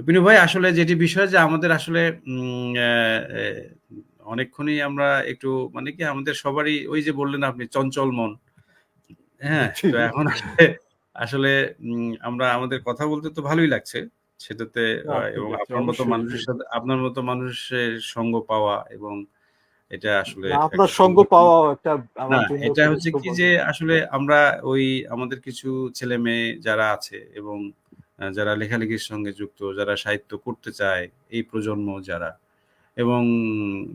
বিনু ভাই আসলে যেটি বিষয় যে আমাদের আসলে উম অ্যা এ অনেকক্ষণই আমরা একটু মানে কি আমাদের সবারই ওই যে বললেন আপনি চঞ্চল মন। হ্যাঁ? জি, তো এখন আসলে আসলে আমরা আমাদের কথা বলতে তো ভালোই লাগছে। সেটাতে না, ঠিক এবং আছে, আপনার মতো অবশ্যই মানুষের ঠিক সাথে আছে। আপনার মতো মানুষের সঙ্গ পাওয়া এবং এটা আসলে না, আপনার একটা সঙ্গ সৌভাগ্য। পাওয়া একটা না, আমার জন্য এটা খুবই হচ্ছে কি যে সৌভাগ্য। আসলে আমরা ওই আমাদের কিছু ছেলেমেয়ে যারা আছে এবং যারা লেখালেখির সঙ্গে যুক্ত, যারা সাহিত্য করতে চায়, এই প্রজন্ম যারা এবং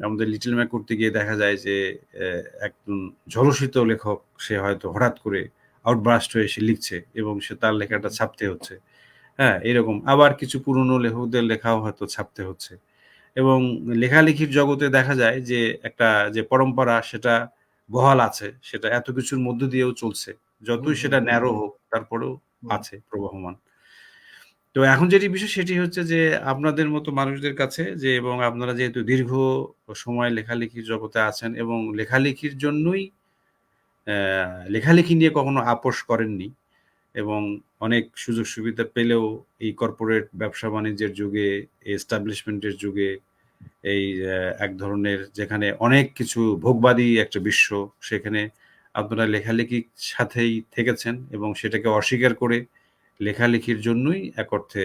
আমাদের লিটল ম্যাক করতে গিয়ে দেখা যায় যে অ্যা একজন ঝলসিত লেখক সে হয়তো হঠাৎ করে আউটবার্স্ট হয়ে সে লিখছে এবং সে তার লেখাটা ছাপতে হচ্ছে। হ্যাঁ? এরকম। আবার কিছু পুরনো লেখকদের লেখাও হয়তো ছাপতে হচ্ছে। এবং লেখালেখির জগতে দেখা যায় যে একটা যে পরম্পরা সেটা বহাল আছে। সেটা এত কিছুর মধ্য দিয়েও চলছে। হুম, যতই হুম, সেটা হুম, ন্যারো হোক তারপরেও হুম, আছে প্রবহমান। তো এখন যেটি বিষয় সেটি হচ্ছে যে আপনাদের মতো মানুষদের কাছে যে এবং আপনারা যেহেতু দীর্ঘ সময় লেখালেখির জগতে আছেন এবং লেখালেখির জন্যই লেখালেখি নিয়ে কখনো আপোস করেননি এবং অনেক সুযোগ সুবিধা পেলেও এই কর্পোরেট ব্যবসা-বাণিজ্যের যুগে, এস্টাবলিশমেন্টের যুগে এই এক ধরনের যেখানে অনেক কিছু ভোগবাদী একটা বিশ্ব, সেখানে আপনারা লেখালেখির সাথেই থেকেছেন এবং সেটাকে অস্বীকার করে লেখালেখির জন্যই এক অর্থে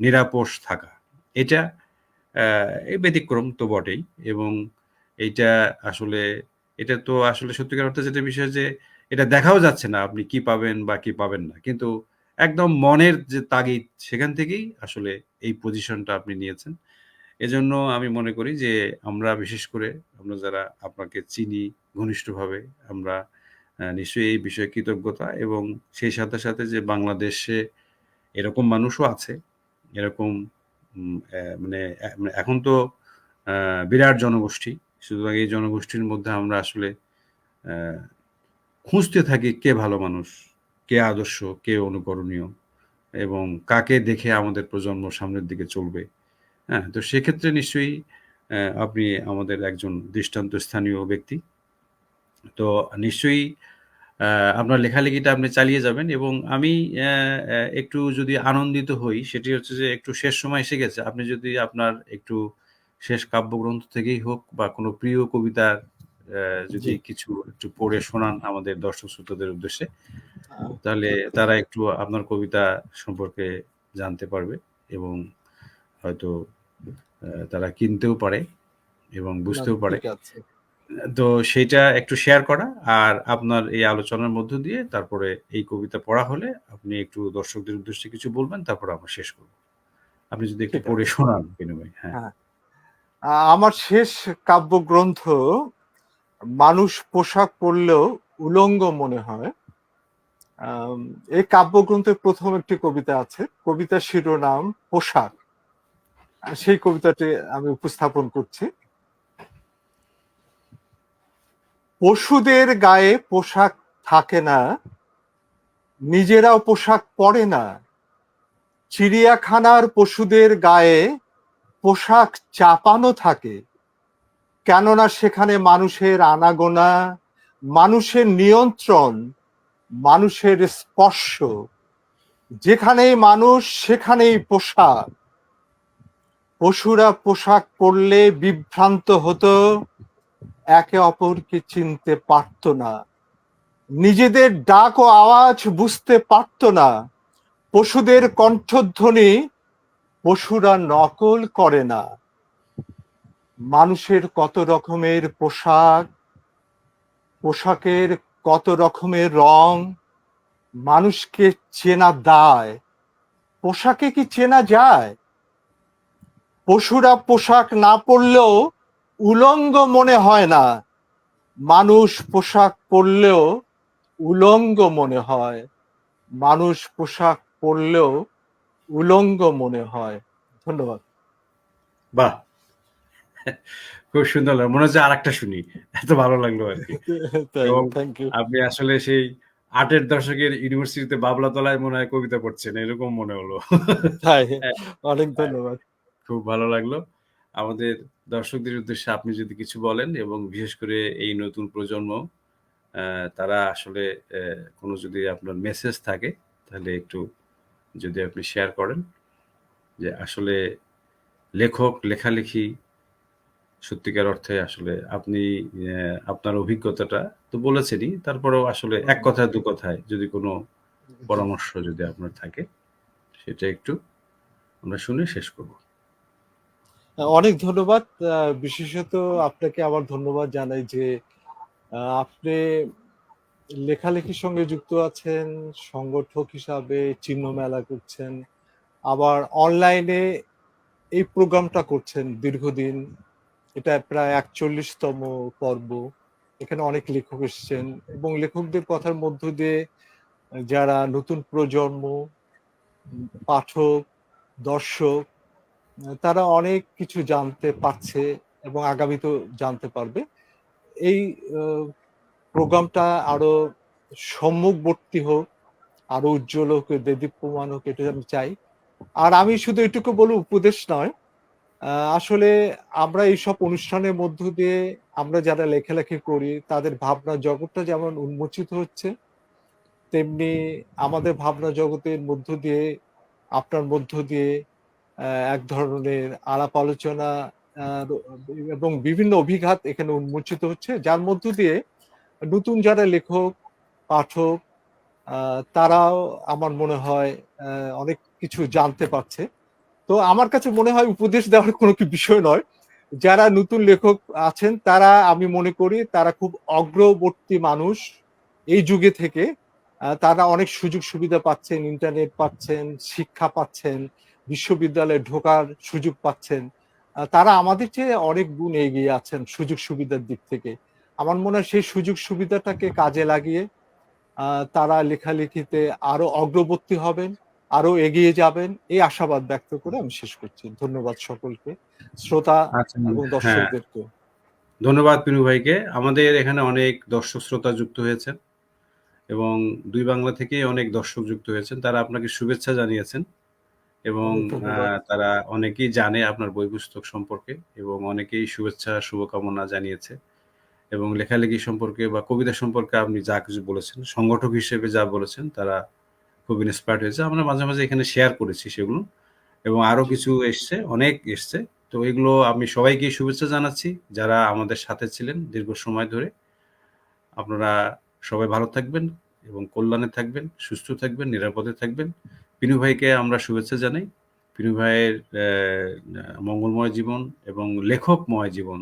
নিরাপোস থাকা। এটা এই ব্যতিক্রম তো বটেই এবং এইটা আসলে এটা তো আসলে সত্যিকার অর্থে যেটা বিষয় যে এটা দেখাও যাচ্ছে না আপনি কি পাবেন বা কি পাবেন না। কিন্তু একদম মনের যে তাগিদ সেখান থেকেই আসলে এই পজিশনটা আপনি নিয়েছেন। এজন্য আমি মনে করি যে আমরা বিশেষ করে আমরা যারা আপনাকে চিনি ঘনিষ্ঠভাবে আমরা নিশ্চয়ই এই বিষয়ে কৃতজ্ঞতা এবং সেই সাথে, সাথে যে বাংলাদেশে এরকম মানুষও আছে। এরকম মানে এখন তো আ বিরাট জনগোষ্ঠী। সুতরাং এই জনগোষ্ঠীর মধ্যে আমরা আসলে আ খুঁজতে থাকি কে ভালো মানুষ, কে আদর্শ, কে অনুকরণীয় এবং কাকে দেখে আমাদের প্রজন্ম সামনের দিকে চলবে। হ্যাঁ? তো সেক্ষেত্রে নিশ্চয়ই আপনি আমাদের একজন দৃষ্টান্ত স্থানীয় ব্যক্তি। তো নিশ্চয়ই আ আপনার লেখালেখিটা আপনি চালিয়ে যাবেন এবং আমি অ্যা অ্যা একটু যদি আনন্দিত হই সেটি হচ্ছে যে একটু শেষ সময় এসে গেছে। আপনি যদি আপনার একটু শেষ কাব্যগ্রন্থ থেকেই হোক বা কোনো প্রিয় কবিতার জি। যদি কিছু একটু পড়ে শোনান আমাদের দর্শক শ্রোতাদের উদ্দেশ্যে, আ তাহলে তারা একটু আপনার কবিতা সম্পর্কে জানতে পারবে এবং হয়তো তারা কিনতেও পারে এবং না, বুঝতেও পারে। ঠিক আছে। তো সেইটা একটু শেয়ার করা আর আপনার এই আলোচনার মধ্য দিয়ে তারপরে এই কবিতা পড়া হলে আপনি একটু দর্শকদের উদ্দেশ্যে কিছু বলবেন, তারপরে আমরা শেষ করব। আপনি যদি একটু ঠিক পড়ে আছে। শোনান বিনিময়ে। হ্যাঁ। হ্যাঁ। আমার শেষ কাব্যগ্রন্থ 'মানুষ পোশাক পরলেও উলঙ্গ মনে হয়'। আম এই কাব্যগ্রন্থের ১ম একটি কবিতা আছে। কবিতার শিরোনাম 'পোশাক'। সেই কবিতাটি আমি উপস্থাপন করছি। পশুদের গায়ে পোশাক থাকে না, নিজেরাও পোশাক পরে না। চিড়িয়াখানার পশুদের গায়ে পোশাক চাপানো থাকে। কেননা সেখানে মানুষের আনাগোনা, মানুষের নিয়ন্ত্রণ, মানুষের স্পর্শ। যেখানেই মানুষ সেখানেই পোশাক। পশুরা পোশাক পরলে বিভ্রান্ত হতো, একে অপরকে চিনতে পারত না। নিজেদের ডাক ও আওয়াজ বুঝতে পারত না। পশুদের কণ্ঠধ্বনি পশুরা নকল করে না। মানুষের কত রকমের পোশাক, পোশাকের কত রকমের রং, মানুষকে চেনা দায়। পোশাকে কি চেনা যায়? পশুরা পোশাক না পরলেও উলঙ্গ মনে হয় না। মানুষ পোশাক পরলেও উলঙ্গ মনে হয়। মানুষ পোশাক পরলেও উলঙ্গ মনে হয়। ধন্যবাদ। বাহ! খুব সুন্দর লাগলো। মনে হচ্ছে আরেকটা শুনি। এত ভালো লাগলো আরকি। তাই, এবং থ্যাংক ইউ। আপনি আসলে সেই ৮ এর দশকের ইউনিভার্সিটিতে বাবলাতলায় মনে হয় কবিতা পড়ছেন। এরকম মনে হলো। তাই, হ্যাঁ, অনেক হ্যাঁ, ধন্যবাদ। খুব ভালো লাগলো। আমাদের দর্শকদের উদ্দেশ্যে আপনি যদি কিছু বলেন এবং বিশেষ করে এই নতুন প্রজন্ম আ তারা আসলে কোনো যদি আপনার মেসেজ থাকে তাহলে একটু যদি আপনি শেয়ার করেন যে আসলে লেখক, লেখালেখি সত্যিকার অর্থে আসলে আপনি আপনার অভিজ্ঞতাটা তো বলেছেনই। তারপরেও আসলে এক হুম, কথায় দু কথায় যদি কোনো জি। পরামর্শ যদি আপনার থাকে সেটা একটু আমরা শুনে শেষ করব। অনেক ধন্যবাদ। বিশেষত আপনাকে আবার ধন্যবাদ জানাই যে আপনি লেখালেখির সঙ্গে যুক্ত আছেন, সংগঠক হিসাবে চিহ্ন মেলা করছেন। আবার অনলাইনে এই প্রোগ্রামটা করছেন দীর্ঘদিন। এটা প্রায় ৪১তম পর্ব। এখানে অনেক লেখক এসছেন এবং লেখকদের কথার মধ্য দিয়ে যারা নতুন প্রজন্ম, পাঠক, দর্শক তারা অনেক কিছু জানতে পারছে এবং আগামীতেও জানতে পারবে। এই আ প্রোগ্রামটা আরো সম্মুখবর্তী হোক, আরো উজ্জ্বল হোক, দেদীপ্যমান হোক এটা আমি চাই। আর আমি শুধু এটুকু বলব, উপদেশ নয়, আসলে আমরা এইসব অনুষ্ঠানের মধ্য দিয়ে আমরা যারা লেখালেখি করি তাদের ভাবনা জগৎটা যেমন উন্মোচিত হচ্ছে, তেমনি আমাদের ভাবনা জগতের মধ্য দিয়ে, আপনার মধ্য দিয়ে এক ধরনের আলাপ আলোচনা আ এবং বিভিন্ন অভিঘাত এখানে উন্মোচিত হচ্ছে। যার মধ্য দিয়ে নতুন যারা লেখক, পাঠক, আ তারাও আমার মনে হয় আ অনেক কিছু জানতে পারছে। তো আমার কাছে মনে হয় উপদেশ দেওয়ার কোনো কি বিষয় নয়। যারা নতুন লেখক আছেন তারা, আমি মনে করি তারা খুব অগ্রবর্তী মানুষ এই যুগে থেকে। তারা অনেক সুযোগ সুবিধা পাচ্ছেন, ইন্টারনেট পাচ্ছেন, শিক্ষা পাচ্ছেন, বিশ্ববিদ্যালয়ে ঢোকার সুযোগ পাচ্ছেন। তারা আমাদের চেয়ে অনেক গুণ এগিয়ে আছেন সুযোগ সুবিধার দিক থেকে। আমার মনে হয় সেই সুযোগ সুবিধাটাকে কাজে লাগিয়ে আ তারা লেখালেখিতে আরো অগ্রবর্তী হবেন, আরো এগিয়ে যাবেন, এই আশাবাদ ব্যক্ত করে আমি শেষ করছি। ধন্যবাদ সকলকে, শ্রোতা আচ্ছা, এবং হ্যাঁ, দর্শকদেরকেও। ধন্যবাদ পিনু ভাইকে। আমাদের এখানে অনেক দর্শক শ্রোতা যুক্ত হয়েছেন এবং দুই বাংলা থেকেই অনেক দর্শক যুক্ত হয়েছেন। তারা আপনাকে শুভেচ্ছা জানিয়েছেন এবং অনেক ধন্যবাদ। তারা অনেকেই জানে আপনার বই পুস্তক সম্পর্কে এবং অনেকেই শুভেচ্ছা শুভকামনা জানিয়েছে এবং লেখালেখি সম্পর্কে বা কবিতা সম্পর্কে আপনি যা কিছু বলেছেন, সংগঠক হিসেবে যা বলেছেন তারা খুব ইন্সপায়ার্ড হয়েছে। আমরা মাঝে, মাঝে এখানে শেয়ার করেছি সেগুলো এবং আরো জি, কিছু এসছে, অনেক এসছে। তো এগুলো আমি সবাইকেই শুভেচ্ছা জানাচ্ছি যারা আমাদের সাথে ছিলেন দীর্ঘ সময় ধরে। আপনারা সবাই ভালো থাকবেন এবং কল্যাণে থাকবেন, সুস্থ থাকবেন, নিরাপদে থাকবেন। পিনু ভাইকে আমরা শুভেচ্ছা জানাই। পিনু ভাইয়ের মঙ্গলময় জীবন এবং লেখকময় জীবন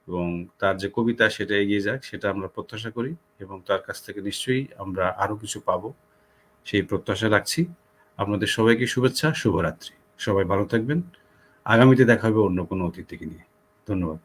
এবং তার যে কবিতা সেটা এগিয়ে যাক সেটা আমরা প্রত্যাশা করি এবং তার কাছ থেকে নিশ্চয়ই আমরা আরো কিছু পাবো সেই প্রত্যাশা রাখছি। আপনাদের সবাইকে শুভেচ্ছা, শুভরাত্রি। সবাই ভালো থাকবেন। আগামীতে দেখা হবে অন্য কোনো অতিথিকে নিয়ে। ধন্যবাদ।